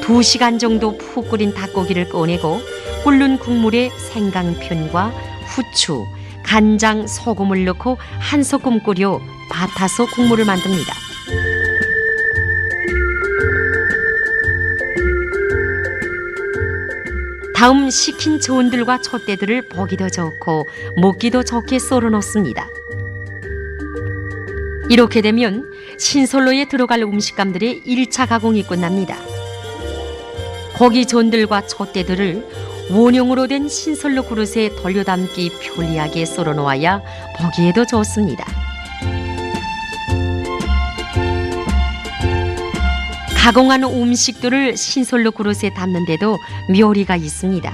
2시간 정도 푹 끓인 닭고기를 꺼내고 끓는 국물에 생강편과 후추, 간장, 소금을 넣고 한 소끔 끓여 밭아서 국물을 만듭니다. 다음 식힌 전들과 촛대들을 보기도 좋고 먹기도 좋게 썰어 넣습니다. 이렇게 되면 신선로에 들어갈 음식감들의 1차 가공이 끝납니다. 고기 전들과 촛대들을 원형으로 된 신선로 그릇에 돌려담기 편리하게 썰어 놓아야 보기에도 좋습니다. 가공한 음식들을 신선로 그릇에 담는 데도 묘리가 있습니다.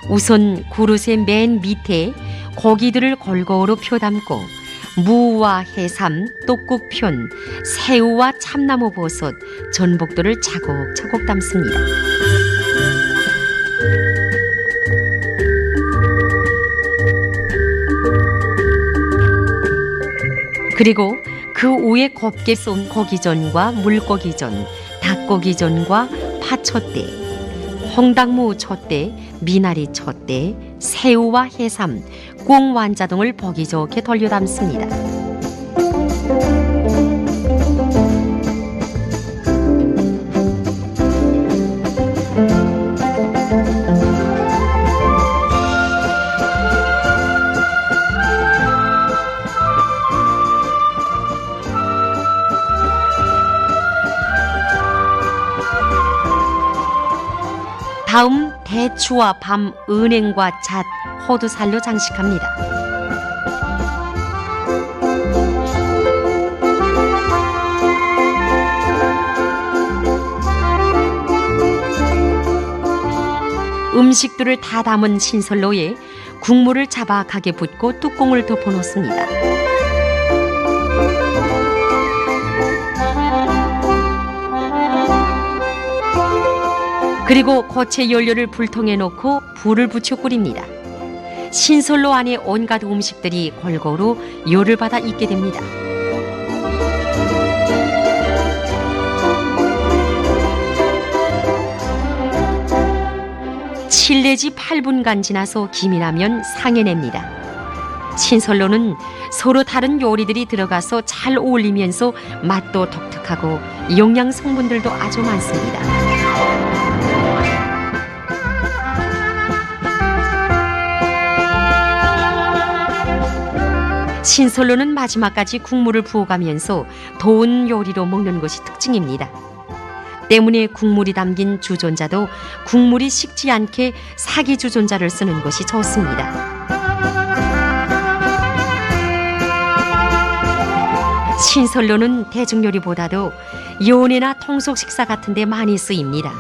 우선 그릇의 맨 밑에 고기들을 골고루 펴담고 무와 해삼, 떡국편, 새우와 참나무 버섯, 전복들을 차곡차곡 담습니다. 그리고 그 위에 곱게 쏜 고기전과 물고기전, 닭고기전과 파촛대, 홍당무 촛대, 미나리 촛대, 새우와 해삼, 꽁완자 등을 보기 좋게 돌려 담습니다. 다음 대추와 밤, 은행과 잣, 호두살로 장식합니다. 음식들을 다 담은 신설로에 국물을 자박하게 붓고 뚜껑을 덮어놓습니다. 그리고 고체 연료를 불통에 놓고 불을 붙여 끓입니다. 신설로 안에 온갖 음식들이 골고루 열을 받아 익게 됩니다. 7 내지 8분간 지나서 김이 나면 상해냅니다. 신설로는 서로 다른 요리들이 들어가서 잘 어울리면서 맛도 독특하고 영양 성분들도 아주 많습니다. 신설로는 마지막까지 국물을 부어가면서 더운 요리로 먹는 것이 특징입니다. 때문에 국물이 담긴 주전자도 국물이 식지 않게 사기 주전자를 쓰는 것이 좋습니다. 신설로는 대중요리보다도 연회나 통속 식사 같은 데 많이 쓰입니다.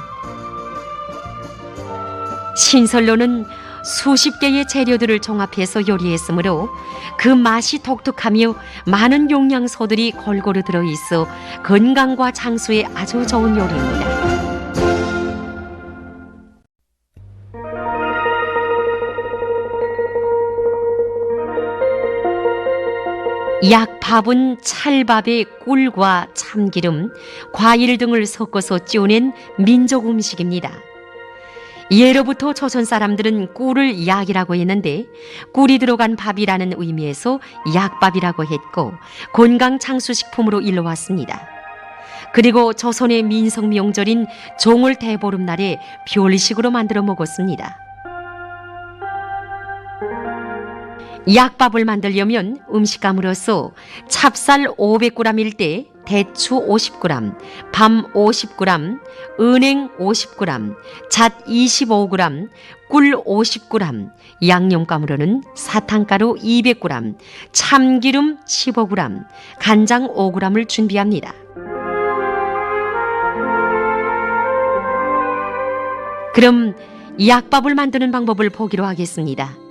신설로는 수십 개의 재료들을 종합해서 요리했으므로 그 맛이 독특하며 많은 영양소들이 골고루 들어있어 건강과 장수에 아주 좋은 요리입니다. 약밥은 찰밥에 꿀과 참기름, 과일 등을 섞어서 쪄낸 민족 음식입니다. 예로부터 조선 사람들은 꿀을 약이라고 했는데 꿀이 들어간 밥이라는 의미에서 약밥이라고 했고 건강장수식품으로 일러왔습니다. 그리고 조선의 민속 명절인 종을 대보름날에 별식으로 만들어 먹었습니다. 약밥을 만들려면 음식감으로서 찹쌀 500g일 때 대추 50g, 밤 50g, 은행 50g, 잣 25g, 꿀 50g, 양념감으로는 사탕가루 200g, 참기름 15g, 간장 5g을 준비합니다. 그럼 약밥을 만드는 방법을 보기로 하겠습니다.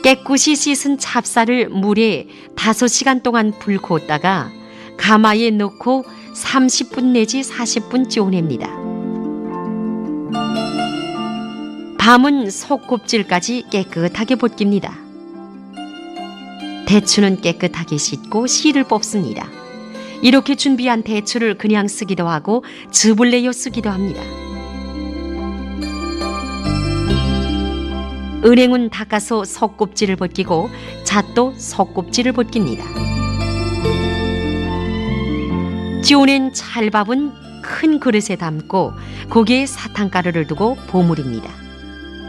깨끗이 씻은 찹쌀을 물에 5시간 동안 불고다가 가마에 넣고 30분 내지 40분 쪄냅니다. 밤은 속껍질까지 깨끗하게 벗깁니다. 대추는 깨끗하게 씻고 씨를 뽑습니다. 이렇게 준비한 대추를 그냥 쓰기도 하고 즙을 내어 쓰기도 합니다. 은행은 닦아서 속껍질을 벗기고 잣도 속껍질을 벗깁니다. 쪄낸 찰밥은 큰 그릇에 담고 거기에 사탕가루를 두고 버무립니다.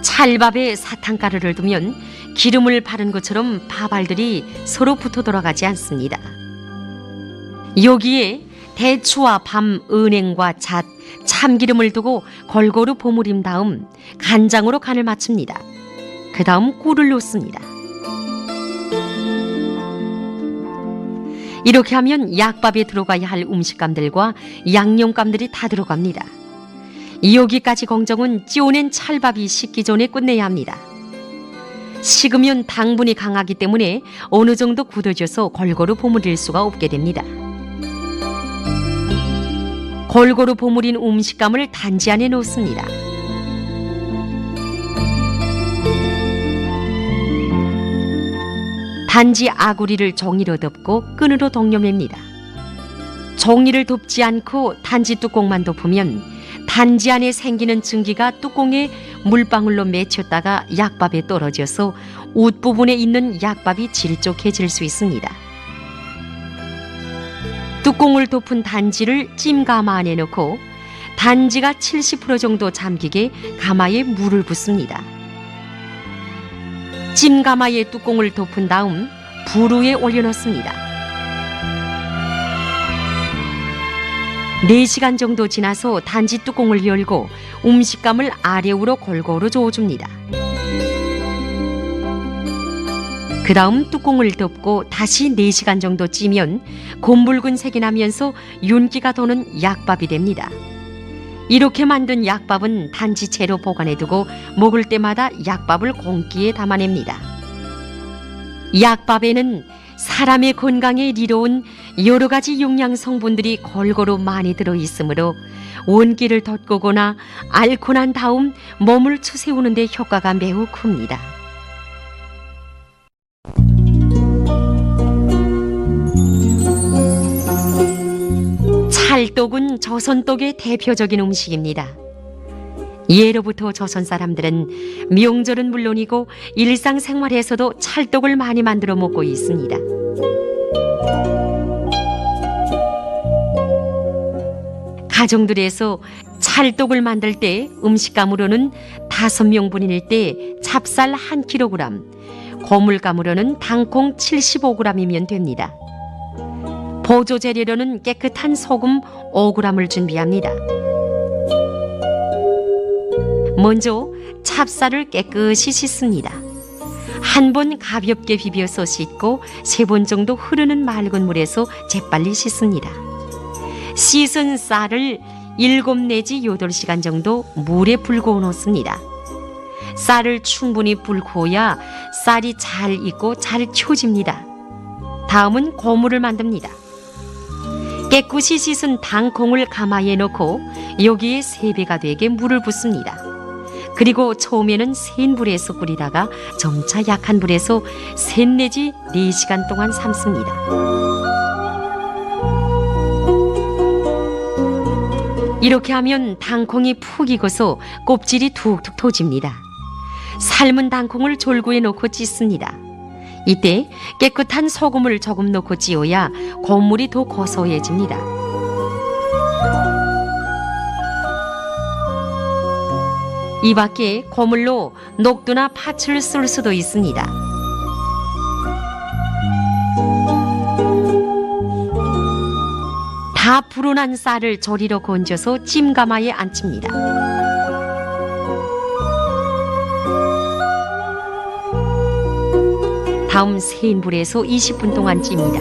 찰밥에 사탕가루를 두면 기름을 바른 것처럼 밥알들이 서로 붙어 돌아가지 않습니다. 여기에 대추와 밤, 은행과 잣, 참기름을 두고 골고루 버무린 다음 간장으로 간을 맞춥니다. 그 다음 꿀을 넣습니다. 이렇게 하면 약밥에 들어가야 할 음식감들과 양념감들이 다 들어갑니다. 여기까지 공정은 쪄낸 찰밥이 식기 전에 끝내야 합니다. 식으면 당분이 강하기 때문에 어느 정도 굳어져서 골고루 버무릴 수가 없게 됩니다. 골고루 버무린 음식감을 단지 안에 넣습니다. 단지 아구리를 종이로 덮고 끈으로 동여맵니다. 종이를 덮지 않고 단지 뚜껑만 덮으면 단지 안에 생기는 증기가 뚜껑에 물방울로 맺혔다가 약밥에 떨어져서 웃부분에 있는 약밥이 질쪽해질 수 있습니다. 뚜껑을 덮은 단지를 찜가마 안에 넣고 단지가 70% 정도 잠기게 가마에 물을 붓습니다. 찜가마에 뚜껑을 덮은 다음 불 위에 올려놓습니다. 4시간 정도 지나서 단지 뚜껑을 열고 음식감을 아래우로 골고루 저어줍니다. 그 다음 뚜껑을 덮고 다시 4시간 정도 찌면 곰붉은 색이 나면서 윤기가 도는 약밥이 됩니다. 이렇게 만든 약밥은 단지 채로 보관해두고 먹을 때마다 약밥을 공기에 담아냅니다. 약밥에는 사람의 건강에 이로운 여러 가지 영양 성분들이 골고루 많이 들어있으므로 원기를 돋구거나 앓고 난 다음 몸을 추세우는 데 효과가 매우 큽니다. 찰떡은 조선떡의 대표적인 음식입니다. 예로부터 조선 사람들은 명절은 물론이고 일상생활에서도 찰떡을 많이 만들어 먹고 있습니다. 가정들에서 찰떡을 만들 때 음식감으로는 5명분일 때 찹쌀 1kg, 고물감으로는 당콩 75g이면 됩니다. 보조 재료로는 깨끗한 소금 5g을 준비합니다. 먼저 찹쌀을 깨끗이 씻습니다. 한 번 가볍게 비벼서 씻고 3번 정도 흐르는 맑은 물에서 재빨리 씻습니다. 씻은 쌀을 7 내지 8시간 정도 물에 불고 놓습니다. 쌀을 충분히 불고야 쌀이 잘 익고 잘 켜집니다. 다음은 고물을 만듭니다. 깨끗이 씻은 당콩을 가마에 넣고 여기에 3배가 되게 물을 붓습니다. 그리고 처음에는 센 불에서 끓이다가 점차 약한 불에서 3 내지 4시간 동안 삶습니다. 이렇게 하면 당콩이 푹 익어서 껍질이 툭툭 터집니다. 삶은 당콩을 졸구에 넣고 찢습니다. 이때 깨끗한 소금을 조금 넣고 찌어야 고물이 더 고소해집니다. 이 밖에 고물로 녹두나 팥을 쓸 수도 있습니다. 다 불어난 쌀을 조리로 건져서 찜가마에 앉힙니다. 다음 센 불에서 20분 동안 찝니다.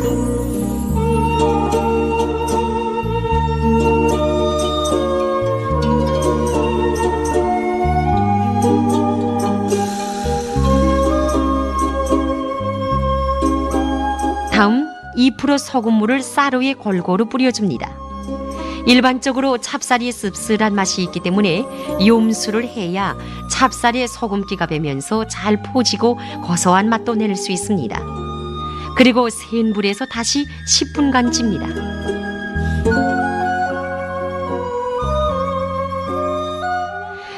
다음 2% 소금물을 쌀 위에 골고루 뿌려줍니다. 일반적으로 찹쌀이 씁쓸한 맛이 있기 때문에 염수를 해야 찹쌀에 소금기가 배면서 잘 포지고 고소한 맛도 낼 수 있습니다. 그리고 센 불에서 다시 10분간 찝니다.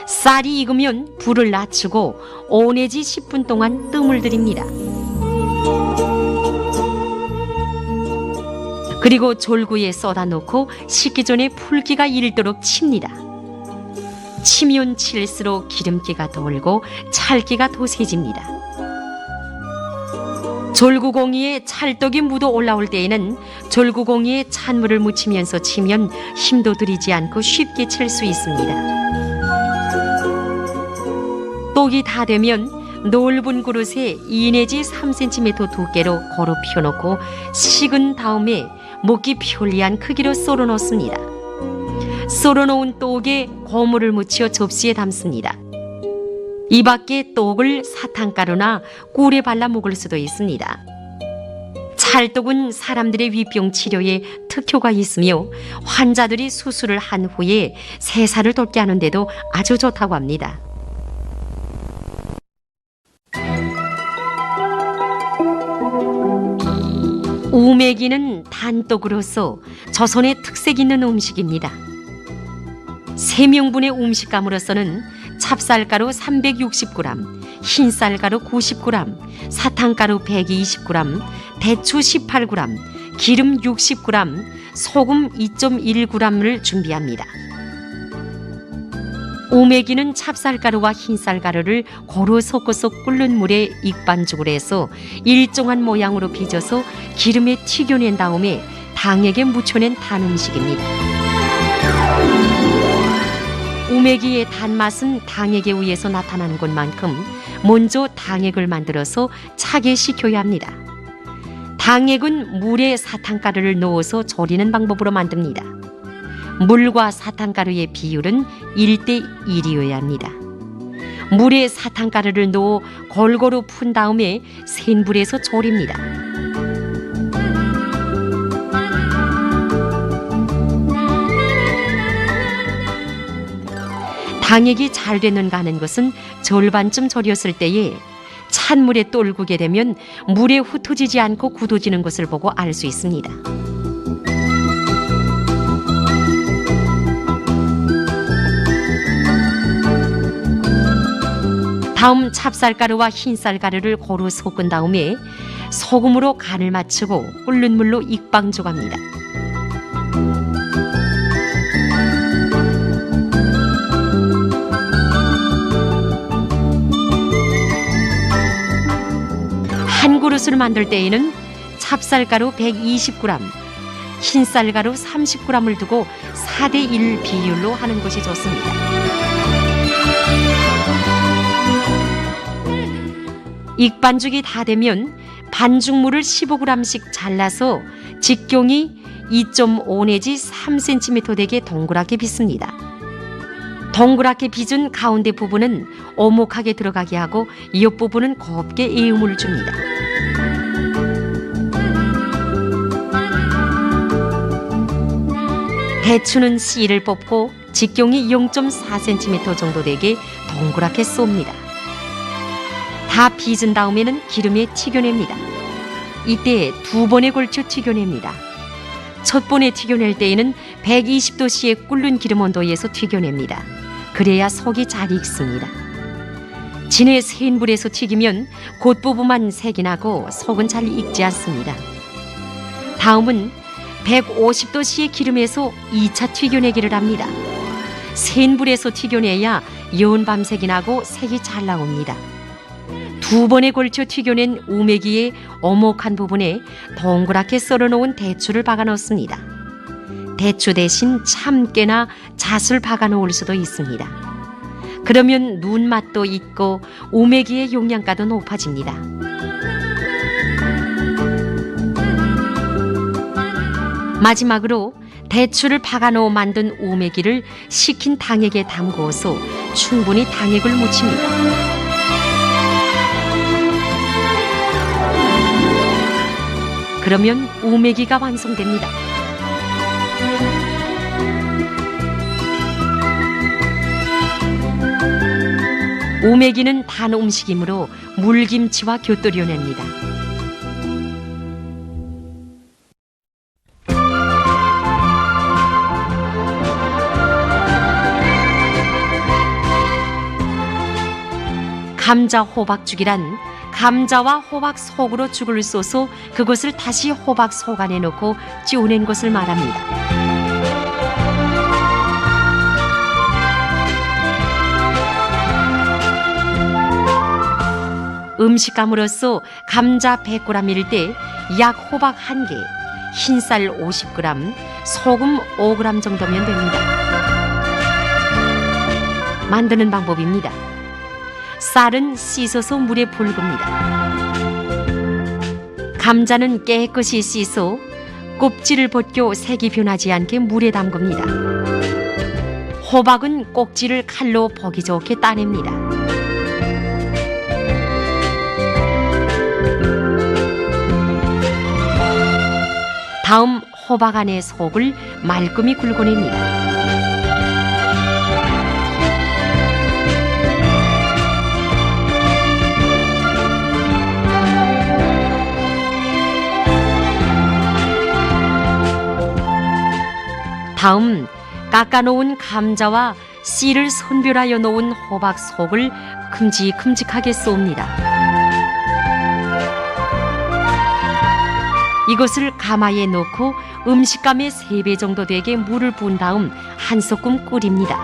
쌀이 익으면 불을 낮추고 5 내지 10분 동안 뜸을 들입니다. 그리고 졸구에 쏟아 놓고 식기 전에 풀기가 일도록 칩니다. 치면 칠수록 기름기가 돌고 찰기가 더 세집니다. 졸구공이에 찰떡이 묻어 올라올 때에는 졸구공이에 찬물을 묻히면서 치면 힘도 들이지 않고 쉽게 칠 수 있습니다. 떡이 다 되면 넓은 그릇에 2 내지 3cm 두께로 고루 펴놓고 식은 다음에 먹기 편리한 크기로 썰어 놓습니다. 썰어 놓은 떡에 고물을 묻혀 접시에 담습니다. 이 밖에 떡을 사탕가루나 꿀에 발라 먹을 수도 있습니다. 찰떡은 사람들의 위병 치료에 특효가 있으며 환자들이 수술을 한 후에 세살을 돋게 하는데도 아주 좋다고 합니다. 우메기는 단떡으로서 조선의 특색 있는 음식입니다. 3명분의 음식감으로서는 찹쌀가루 360g, 흰쌀가루 90g, 사탕가루 120g, 대추 18g, 기름 60g, 소금 2.1g을 준비합니다. 오메기는 찹쌀가루와 흰쌀가루를 고루 섞어서 끓는 물에 익반죽을 해서 일정한 모양으로 빚어서 기름에 튀겨낸 다음에 당에게 무쳐낸 단 음식입니다. 우메기의 단맛은 당액에 의해서 나타나는 것만큼 먼저 당액을 만들어서 차게 식혀야 합니다. 당액은 물에 사탕가루를 넣어서 졸이는 방법으로 만듭니다. 물과 사탕가루의 비율은 1:1이어야 합니다. 물에 사탕가루를 넣어 골고루 푼 다음에 센 불에서 졸입니다. 당액이 잘 됐는가 하는 것은 절반쯤 졸였을 때에 찬물에 떨구게 되면 물에 흩어지지 않고 굳어지는 것을 보고 알 수 있습니다. 다음 찹쌀가루와 흰쌀가루를 고루 섞은 다음에 소금으로 간을 맞추고 끓는 물로 익방죽합니다. 한 그릇을 만들 때에는 찹쌀가루 120g, 흰쌀가루 30g을 두고 4:1 비율로 하는 것이 좋습니다. 익반죽이 다 되면 반죽물을 15g씩 잘라서 직경이 2.5 내지 3cm 되게 동그랗게 빚습니다. 동그랗게 빚은 가운데 부분은 오목하게 들어가게 하고 옆부분은 곱게 에움을 줍니다. 대추는 씨를 뽑고 직경이 0.4cm 정도 되게 동그랗게 쏩니다. 다 빚은 다음에는 기름에 튀겨냅니다. 이때 2번에 걸쳐 튀겨냅니다. 첫 번에 튀겨낼 때에는 120도씨의 끓는 기름 온도에서 튀겨냅니다. 그래야 속이 잘 익습니다. 진해 센 불에서 튀기면 겉부분만 색이 나고 속은 잘 익지 않습니다. 다음은 150도씨의 기름에서 2차 튀겨내기를 합니다. 센 불에서 튀겨내야 연밤색이 나고 색이 잘 나옵니다. 2번에 걸쳐 튀겨낸 우메기의 오목한 부분에 동그랗게 썰어놓은 대추를 박아 넣습니다. 대추 대신 참깨나 잣을 박아 놓을 수도 있습니다. 그러면 눈맛도 있고 우메기의 용량가도 높아집니다. 마지막으로 대추를 박아 넣어 만든 우메기를 식힌 당액에 담궈서 충분히 당액을 묻힙니다. 그러면 우메기가 완성됩니다. 우메기는 단 음식이므로 물김치와 곁들여냅니다. 감자 호박죽이란 감자와 호박 속으로 죽을 쏘서 그것을 다시 호박 속 안에 넣고 찌워낸 것을 말합니다. 음식감으로서 감자 100g일 때 약 호박 1개, 흰쌀 50g, 소금 5g 정도면 됩니다. 만드는 방법입니다. 쌀은 씻어서 물에 불깁니다. 감자는 깨끗이 씻어 껍질을 벗겨 색이 변하지 않게 물에 담깁니다. 호박은 꼭지를 칼로 보기 좋게 따냅니다. 다음 호박 안에 속을 말끔히 긁어냅니다. 다음 깎아놓은 감자와 씨를 선별하여 놓은 호박 속을 큼직큼직하게 쏩니다. 이것을 가마에 넣고 음식감의 3배 정도 되게 물을 부은 다음 한 소끔 끓입니다.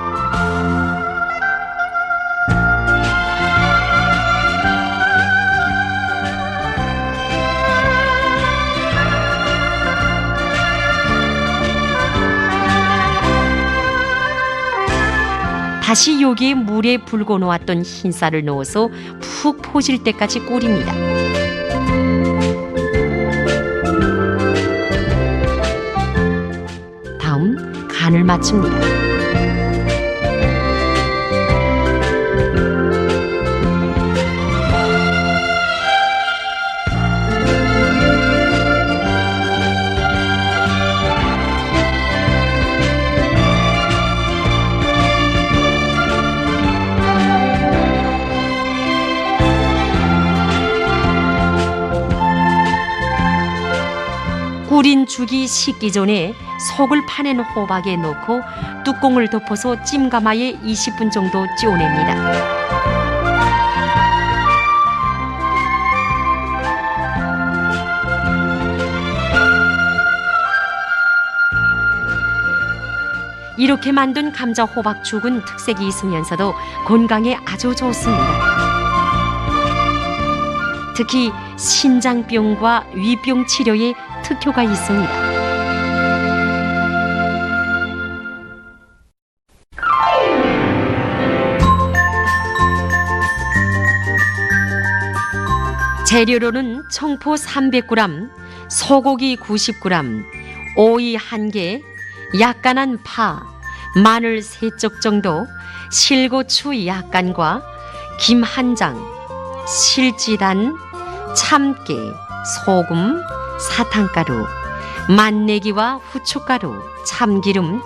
다시 여기에 물에 불고 놓았던 흰쌀을 넣어서 푹 포질 때까지 끓입니다. 다음 간을 맞춥니다. 끓인 죽이 식기 전에 속을 파낸 호박에 넣고 뚜껑을 덮어서 찜가마에 20분 정도 쪄냅니다. 이렇게 만든 감자 호박죽은 특색이 있으면서도 건강에 아주 좋습니다. 특히 신장병과 위병 치료에 특효가 있습니다. 재료로는 청포 300g, 소고기 90g, 오이 1개, 약간한 파, 마늘 3쪽 정도, 실고추 약간과 김 1장, 실지단, 참깨, 소금, 사탕가루, 맛내기와 후춧가루, 참기름,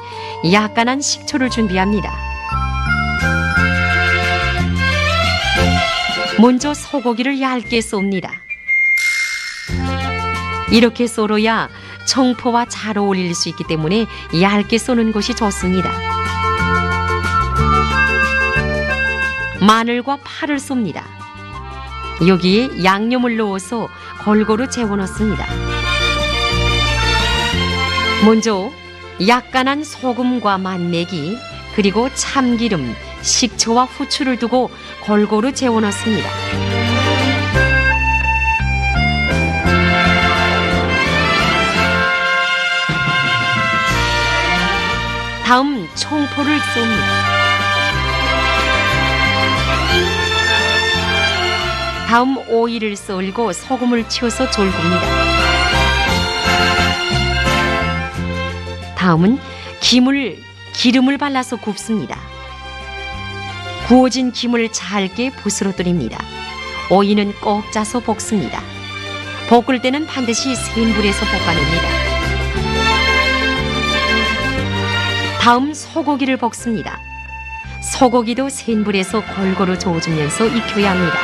약간한 식초를 준비합니다. 먼저 소고기를 얇게 쏩니다. 이렇게 썰어야 청포와 잘 어울릴 수 있기 때문에 얇게 쏘는 것이 좋습니다. 마늘과 파를 쏩니다. 여기에 양념을 넣어서 골고루 재워 넣습니다. 먼저 약간한 소금과 맛내기, 그리고 참기름, 식초와 후추를 두고 골고루 재워 넣습니다. 다음 청포를 쏩니다. 다음 오이를 썰고 소금을 치워서 졸굽니다. 다음은 기름을 발라서 굽습니다. 구워진 김을 잘게 부스러뜨립니다. 오이는 꼭 짜서 볶습니다. 볶을 때는 반드시 센 불에서 볶아냅니다. 다음 소고기를 볶습니다. 소고기도 센 불에서 골고루 저어주면서 익혀야 합니다.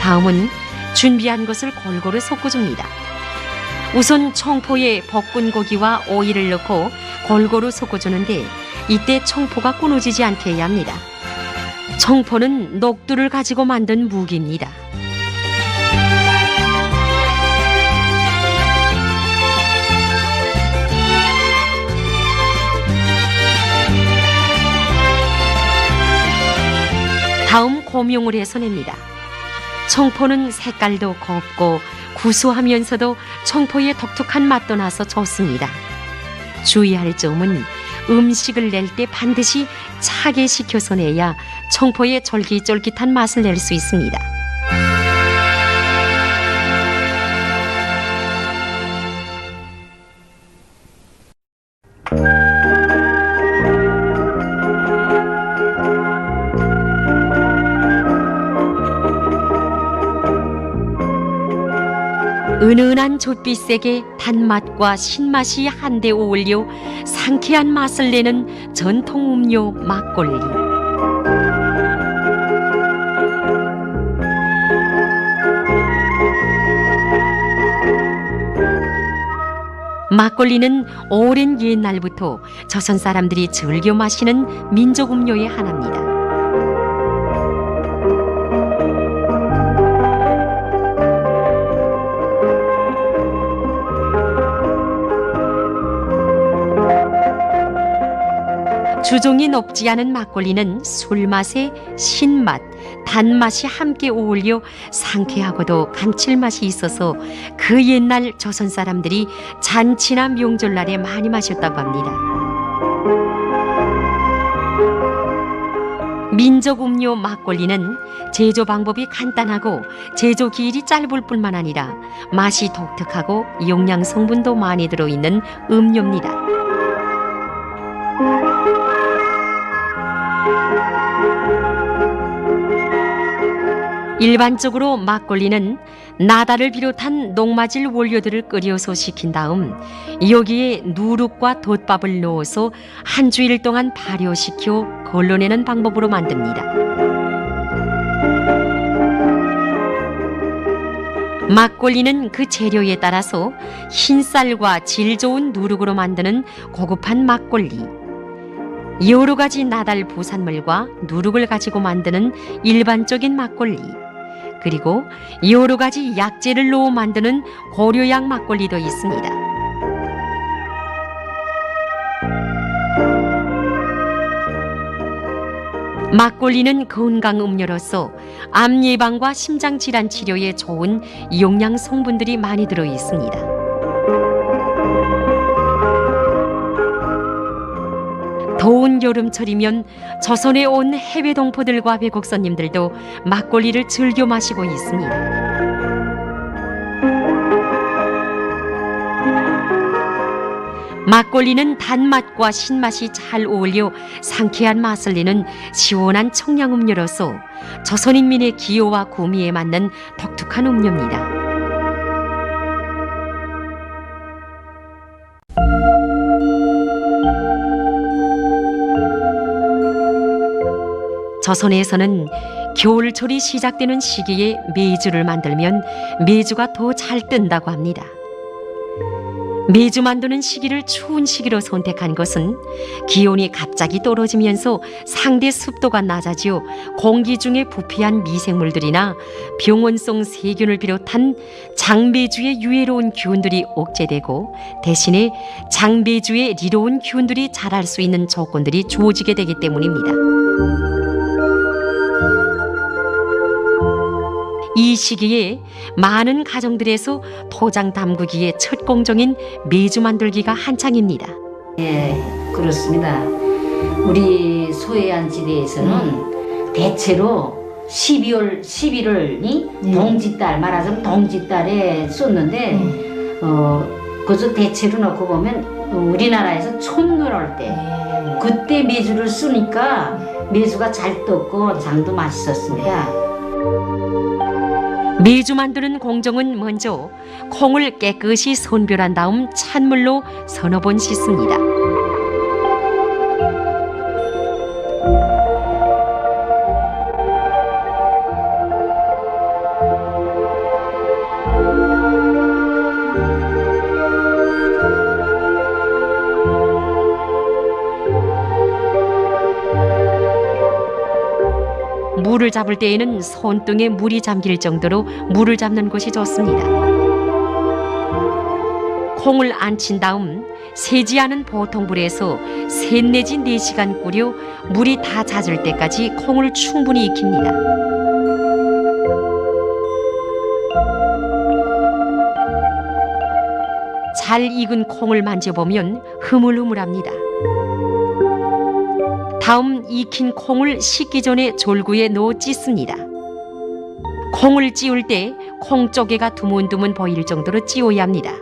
다음은 준비한 것을 골고루 섞어줍니다. 우선 청포에 볶은 고기와 오이를 넣고 골고루 섞어주는데 이때 청포가 끊어지지 않게 해야 합니다. 청포는 녹두를 가지고 만든 무기입니다. 다음 고명을 해서 냅니다. 청포는 색깔도 곱고 구수하면서도 청포의 독특한 맛도 나서 좋습니다. 주의할 점은 음식을 낼 때 반드시 차게 식혀서 내야 청포의 쫄깃쫄깃한 맛을 낼 수 있습니다. 은은한 족빛색의 단맛과 신맛이 한데 어울려 상쾌한 맛을 내는 전통 음료 막걸리. 막걸리는 오랜 옛날부터 조선 사람들이 즐겨 마시는 민족 음료의 하나입니다. 주종이 높지 않은 막걸리는 술맛에 신맛, 단맛이 함께 어울려 상쾌하고도 감칠맛이 있어서 그 옛날 조선 사람들이 잔치나 명절날에 많이 마셨다고 합니다. 민족 음료 막걸리는 제조 방법이 간단하고 제조 기일이 짧을 뿐만 아니라 맛이 독특하고 영양 성분도 많이 들어있는 음료입니다. 일반적으로 막걸리는 나달을 비롯한 녹마질 원료들을 끓여서 식힌 다음 여기에 누룩과 돛밥을 넣어서 한 주일 동안 발효시켜 걸러내는 방법으로 만듭니다. 막걸리는 그 재료에 따라서 흰쌀과 질 좋은 누룩으로 만드는 고급한 막걸리, 여러 가지 나달 부산물과 누룩을 가지고 만드는 일반적인 막걸리, 그리고 여러 가지 약재를 넣어 만드는 고려약 막걸리도 있습니다. 막걸리는 건강 음료로서 암 예방과 심장 질환 치료에 좋은 영양 성분들이 많이 들어 있습니다. 더운 여름철이면 조선에 온 해외 동포들과 외국 손님들도 막걸리를 즐겨 마시고 있습니다. 막걸리는 단맛과 신맛이 잘 어울려 상쾌한 맛을 내는 시원한 청량음료로서 조선인민의 기호와 구미에 맞는 독특한 음료입니다. 조선에서는 겨울철이 시작되는 시기에 메주를 만들면 메주가 더 잘 뜬다고 합니다. 메주 만드는 시기를 추운 시기로 선택한 것은 기온이 갑자기 떨어지면서 상대 습도가 낮아지어 공기 중에 부패한 미생물들이나 병원성 세균을 비롯한 장메주의 유해로운 기운들이 억제되고 대신에 장메주의 리로운 기운들이 자랄 수 있는 조건들이 주어지게 되기 때문입니다. 이 시기에 많은 가정들에서 토장 담그기의 첫 공정인 메주 만들기가 한창입니다. 예, 그렇습니다. 우리 소해안 지대에서는 대체로 12월 11월이 동짓달, 말하자면 동짓달에 쏟는데 그저 대체로 놓고 보면 우리나라에서 촌놀할 때 그때 메주를 쓰니까 메주가 잘 떴고 장도 맛있었습니다. 메주 만드는 공정은 먼저 콩을 깨끗이 손별한 다음 찬물로 서너 번 씻습니다. 물을 잡을 때에는 손등에 물이 잠길 정도로 물을 잡는 것이 좋습니다. 콩을 안친 다음 새지 않은 보통 불에서 3 내지 4시간 끓여 물이 다 잦을 때까지 콩을 충분히 익힙니다. 잘 익은 콩을 만져보면 흐물흐물합니다. 다음 익힌 콩을 식기 전에 졸구에 넣어 찢습니다. 콩을 찌울 때 콩 쪼개가 드문드문 보일 정도로 찌워야 합니다.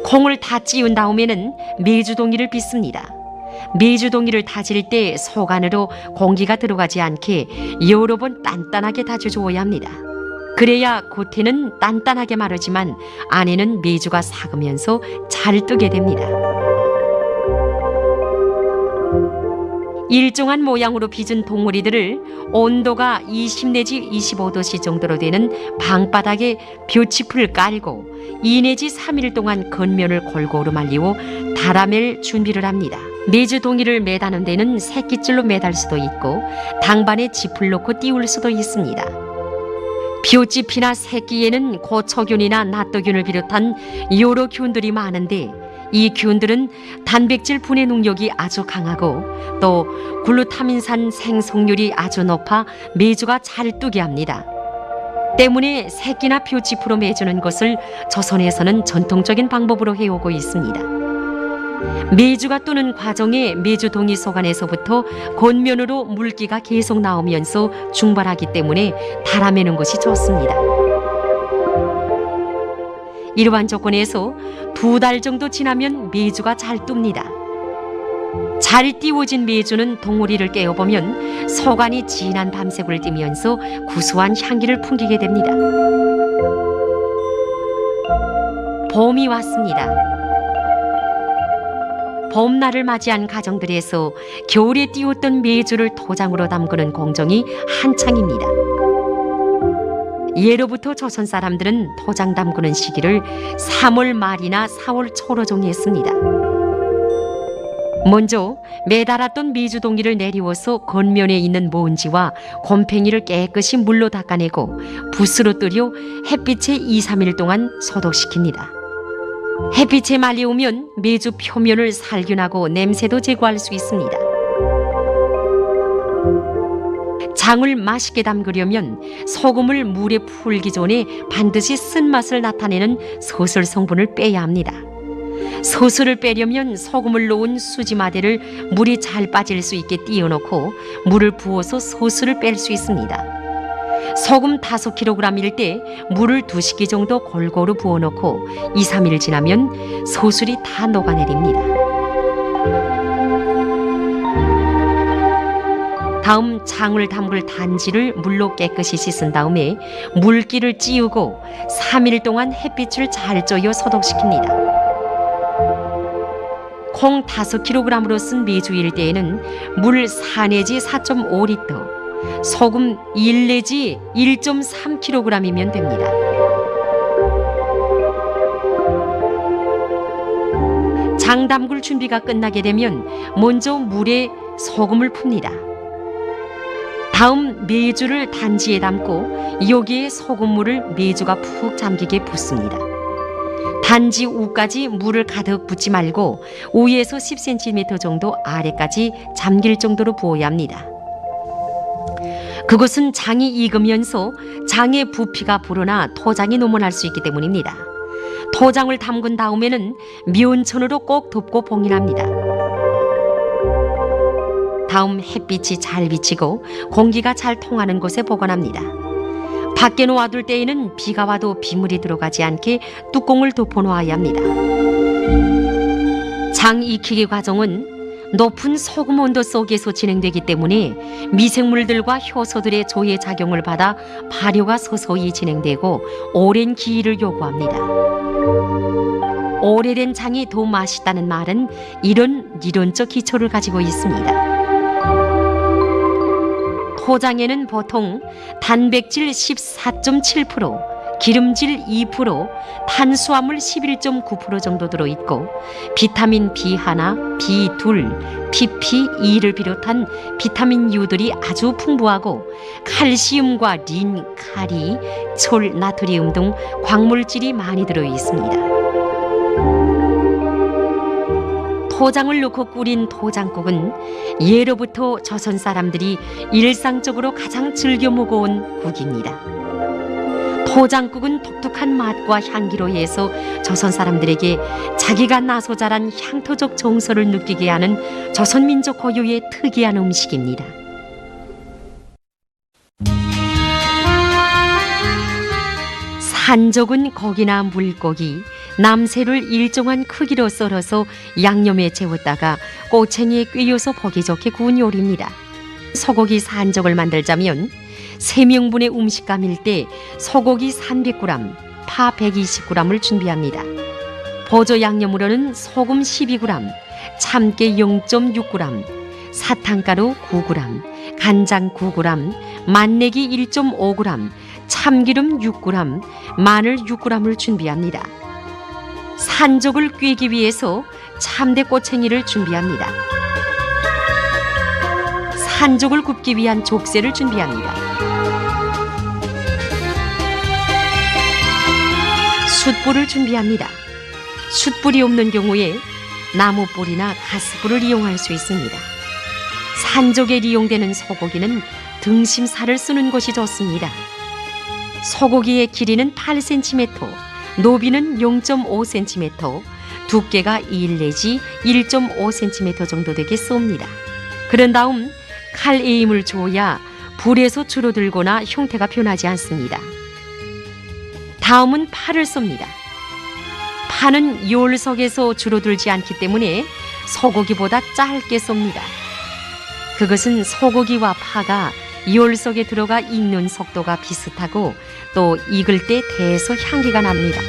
콩을 다 찌운 다음에는 메주동이를 빚습니다. 메주동이를 다질 때 속 안으로 공기가 들어가지 않게 여러 번 단단하게 다져주어야 합니다. 그래야 겉에는 단단하게 마르지만 안에는 메주가 삭으면서 잘 뜨게 됩니다. 일정한 모양으로 빚은 동우리들을 온도가 20 내지 25도씨 정도로 되는 방바닥에 볏짚을 깔고 2 내지 3일 동안 겉면을 골고루 말리고 달아맬 준비를 합니다. 메주 동이를 매다는 데는 새끼줄로 매달 수도 있고 당반에 짚을 놓고 띄울 수도 있습니다. 볏짚이나 새끼에는 고초균이나 나토균을 비롯한 여러 균들이 많은데 이 균들은 단백질 분해 능력이 아주 강하고 또 글루타민산 생성률이 아주 높아 메주가 잘 뜨게 합니다. 때문에 새끼나 볏짚으로 매주는 것을 조선에서는 전통적인 방법으로 해오고 있습니다. 메주가 뜨는 과정에 메주동이 속안에서부터 겉면으로 물기가 계속 나오면서 중발하기 때문에 달아매는 것이 좋습니다. 이러한 조건에서 2달 정도 지나면 메주가 잘 뜹니다. 잘 띄워진 메주는 동오리를 깨어보면 속안이 진한 밤색을 띠면서 구수한 향기를 풍기게 됩니다. 봄이 왔습니다. 봄날을 맞이한 가정들에서 겨울에 띄웠던 메주를 토장으로 담그는 공정이 한창입니다. 예로부터 조선 사람들은 토장 담그는 시기를 3월 말이나 4월 초로 정했습니다. 먼저 매달았던 메주동이를 내리워서 겉면에 있는 먼지와 곰팡이를 깨끗이 물로 닦아내고 붓으로 뜨려 햇빛에 2, 3일 동안 소독시킵니다. 햇빛에 말려오면 메주 표면을 살균하고 냄새도 제거할 수 있습니다. 장을 맛있게 담그려면 소금을 물에 풀기 전에 반드시 쓴맛을 나타내는 서술 성분을 빼야 합니다. 서술을 빼려면 소금을 놓은 수지마대를 물이 잘 빠질 수 있게 띄워놓고 물을 부어서 서술을 뺄 수 있습니다. 소금 5kg일 때 물을 2시기 정도 골고루 부어놓고 2, 3일 지나면 서술이 다 녹아내립니다. 다음 장을 담글 단지를 물로 깨끗이 씻은 다음에 물기를 찌우고 3일 동안 햇빛을 잘 쬐어 소독시킵니다. 콩 5kg으로 쓴 메주일 때에는 물 4 내지 4.5리터, 소금 1 내지 1.3kg이면 됩니다. 장 담글 준비가 끝나게 되면 먼저 물에 소금을 풉니다. 다음 메주를 단지에 담고 여기에 소금물을 메주가 푹 잠기게 붓습니다. 단지 우까지 물을 가득 붓지 말고 위에서 10cm 정도 아래까지 잠길 정도로 부어야 합니다. 그것은 장이 익으면서 장의 부피가 불어나 토장이 노문할 수 있기 때문입니다. 토장을 담근 다음에는 미온천으로 꼭 덮고 봉인합니다. 다음 햇빛이 잘 비치고 공기가 잘 통하는 곳에 보관합니다. 밖에 놓아둘 때에는 비가 와도 비물이 들어가지 않게 뚜껑을 덮어놓아야 합니다. 장 익히기 과정은 높은 소금 온도 속에서 진행되기 때문에 미생물들과 효소들의 조의 작용을 받아 발효가 서서히 진행되고 오랜 기일을 요구합니다. 오래된 장이 더 맛있다는 말은 이런 이론적 기초를 가지고 있습니다. 토장에는 보통 단백질 14.7%, 기름질 2%, 탄수화물 11.9% 정도 들어있고 비타민 B1, B2, PP2를 비롯한 비타민 U들이 아주 풍부하고 칼슘과 린, 카리, 철, 나트리움 등 광물질이 많이 들어있습니다. 토장을 넣고 끓인 토장국은 예로부터 조선 사람들이 일상적으로 가장 즐겨 먹어온 국입니다. 토장국은 독특한 맛과 향기로 해서 조선 사람들에게 자기가 나서 자란 향토적 정서를 느끼게 하는 조선민족 고유의 특이한 음식입니다. 산적은 고기나 물고기, 남새를 일정한 크기로 썰어서 양념에 재웠다가 꼬챙이에 꿰어서 보기 좋게 구운 요리입니다. 소고기 산적을 만들자면 3명분의 음식감일 때 소고기 300g, 파 120g을 준비합니다. 보조 양념으로는 소금 12g, 참깨 0.6g, 사탕가루 9g, 간장 9g, 맛내기 1.5g, 참기름 6g, 마늘 6g을 준비합니다. 산적을 꿰기 위해서 참대 꼬챙이를 준비합니다. 산적을 굽기 위한 족쇄를 준비합니다. 숯불을 준비합니다. 숯불이 없는 경우에 나무불이나 가스불을 이용할 수 있습니다. 산적에 이용되는 소고기는 등심살을 쓰는 것이 좋습니다. 소고기의 길이는 8cm, 높이는 0.5cm, 두께가 1 내지 1.5cm 정도 되게 쏩니다. 그런 다음 칼에임을 줘야 불에서 줄어들거나 형태가 변하지 않습니다. 다음은 파를 쏩니다. 파는 요울석에서 줄어들지 않기 때문에 소고기보다 짧게 쏩니다. 그것은 소고기와 파가 요울석에 들어가 익는 속도가 비슷하고 또 익을 때 대서 향기가 납니다.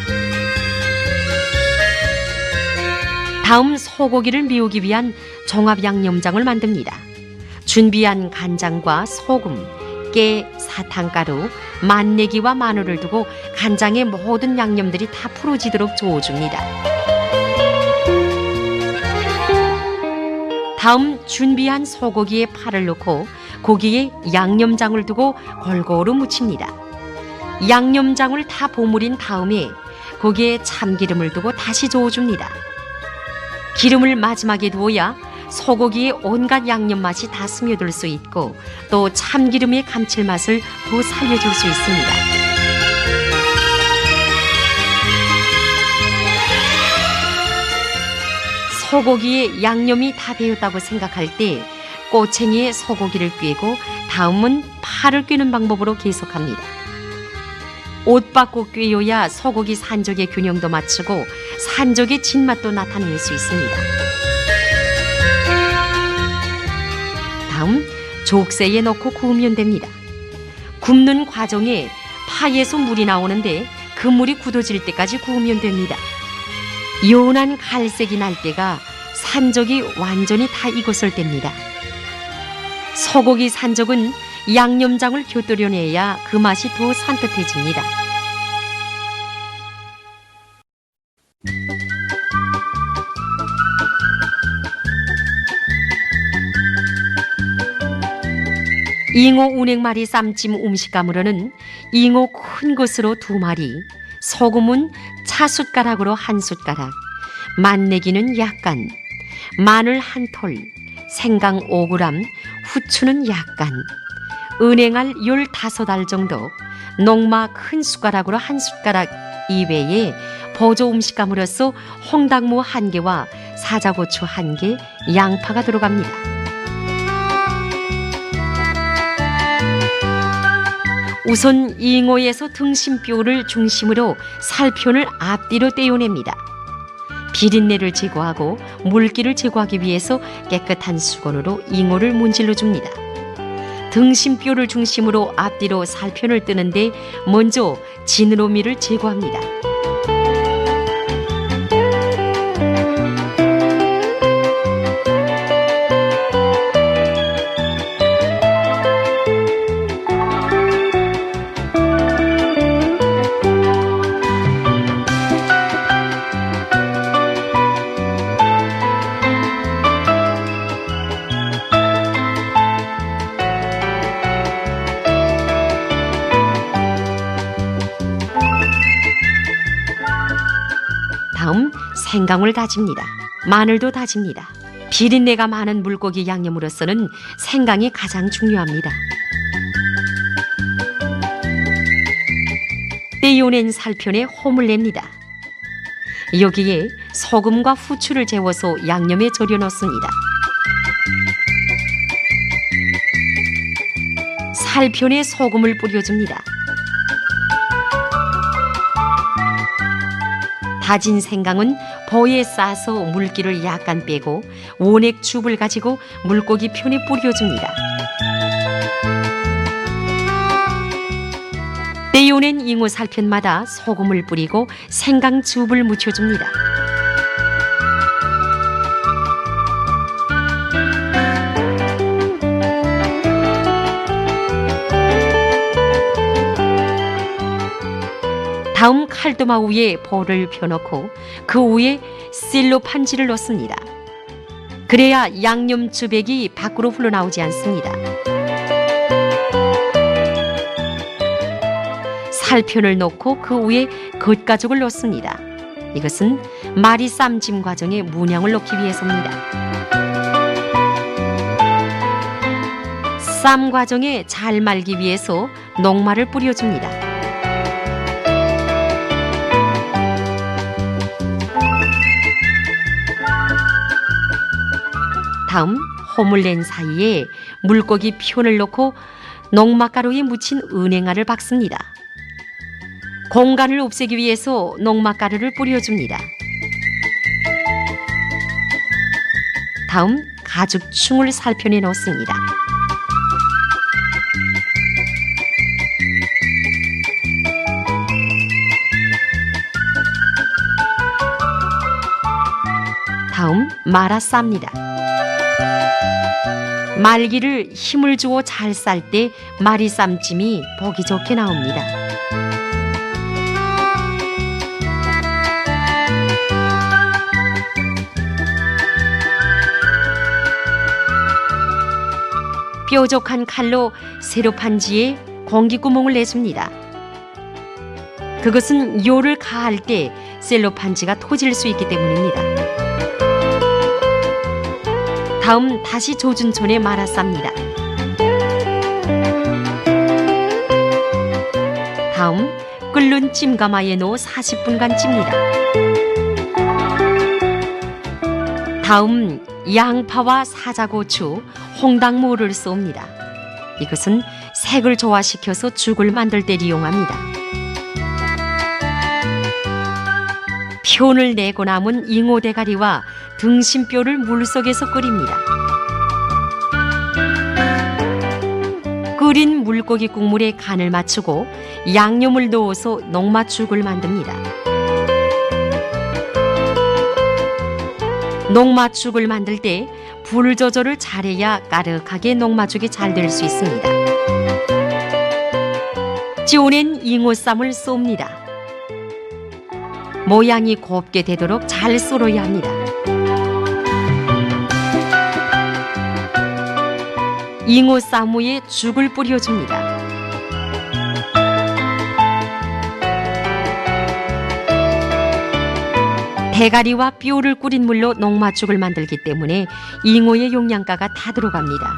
다음 소고기를 미우기 위한 종합 양념장을 만듭니다. 준비한 간장과 소금, 깨, 사탕가루, 맛내기와 마늘을 두고 간장에 모든 양념들이 다 풀어지도록 저어줍니다. 다음 준비한 소고기에 파를 넣고 고기에 양념장을 두고 골고루 무칩니다. 양념장을 다 버무린 다음에 고기에 참기름을 두고 다시 저어줍니다. 기름을 마지막에 두어야 소고기의 온갖 양념 맛이 다 스며들 수 있고 또 참기름의 감칠맛을 더 살려줄 수 있습니다. 소고기에 양념이 다 배었다고 생각할 때 꼬챙이에 소고기를 꿰고 다음은 파를 꿰는 방법으로 계속합니다. 옷 받고 꿰어야 소고기 산적의 균형도 맞추고 산적의 진맛도 나타낼 수 있습니다. 다음 족쇄에 넣고 구우면 됩니다. 굽는 과정에 파에서 물이 나오는데 그 물이 굳어질 때까지 구우면 됩니다. 연한 갈색이 날 때가 산적이 완전히 다 익었을 때입니다. 소고기 산적은 양념장을 곁들여내야 그 맛이 더 산뜻해집니다. 잉어 운행마리 쌈찜 음식감으로는 잉어 큰 것으로 2마리, 소금은 차숟가락으로 1숟가락, 맛내기는 약간, 마늘 1톨, 생강 5g, 후추는 약간, 은행알 15알 정도, 녹마 큰 숟가락으로 1숟가락 이외에 보조 음식감으로서 홍당무 1개와 사자고추 1개, 양파가 들어갑니다. 우선 잉어에서 등심뼈를 중심으로 살편을 앞뒤로 떼어냅니다. 비린내를 제거하고 물기를 제거하기 위해서 깨끗한 수건으로 잉어를 문질러 줍니다. 등심뼈를 중심으로 앞뒤로 살편을 뜨는데 먼저 지느러미를 제거합니다. 다음 생강을 다집니다. 마늘도 다집니다. 비린내가 많은 물고기 양념으로서는 생강이 가장 중요합니다. 떼어낸 살편에 홈을 냅니다. 여기에 소금과 후추를 재워서 양념에 절여 넣습니다. 살편에 소금을 뿌려줍니다. 다진 생강은 보에 싸서 물기를 약간 빼고 원액즙을 가지고 물고기 편에 뿌려줍니다. 떼어낸 잉어 살편마다 소금을 뿌리고 생강즙을 묻혀줍니다. 다음 칼도마 위에 볼을 펴놓고 그 위에 실로판지를 넣습니다. 그래야 양념 주백이 밖으로 흘러나오지 않습니다. 살편을 넣고 그 위에 겉가죽을 넣습니다. 이것은 마리 쌈짐 과정에 문양을 넣기 위해서입니다. 쌈 과정에 잘 말기 위해서 녹말을 뿌려줍니다. 다음 홈을 낸 사이에 물고기 표현을 넣고 녹막가루에 묻힌 은행알을 박습니다. 공간을 없애기 위해서 녹막가루를 뿌려줍니다. 다음 가죽충을 살펴내 넣습니다. 다음 말아 쌉니다. 말기를 힘을 주어 잘 쌀 때 말이 쌈찜이 보기 좋게 나옵니다. 뾰족한 칼로 세로판지에 공기구멍을 내줍니다. 그것은 요를 가할 때 셀로판지가 터질 수 있기 때문입니다. 다음 다시 조준촌에 말아 쌉니다. 다음 끓는 찜가마에 넣어 40분간 찝니다. 다음 양파와 사자고추, 홍당무를 쏩니다. 이것은 색을 조화시켜서 죽을 만들 때 이용합니다. 표를 내고 남은 잉어 대가리와 등심뼈를 물속에서 끓입니다. 끓인 물고기 국물에 간을 맞추고 양념을 넣어서 녹맛죽을 만듭니다. 녹맛죽을 만들 때 불 조절을 잘해야 까르하게 녹맛죽이 잘 될 수 있습니다. 찌어낸 잉어쌈을 쏩니다. 모양이 곱게 되도록 잘 썰어야 합니다. 잉어쌈 위에 죽을 뿌려줍니다. 대가리와 뼈를 끓인 물로 녹맛죽을 만들기 때문에 잉어의 영양가가 다 들어갑니다.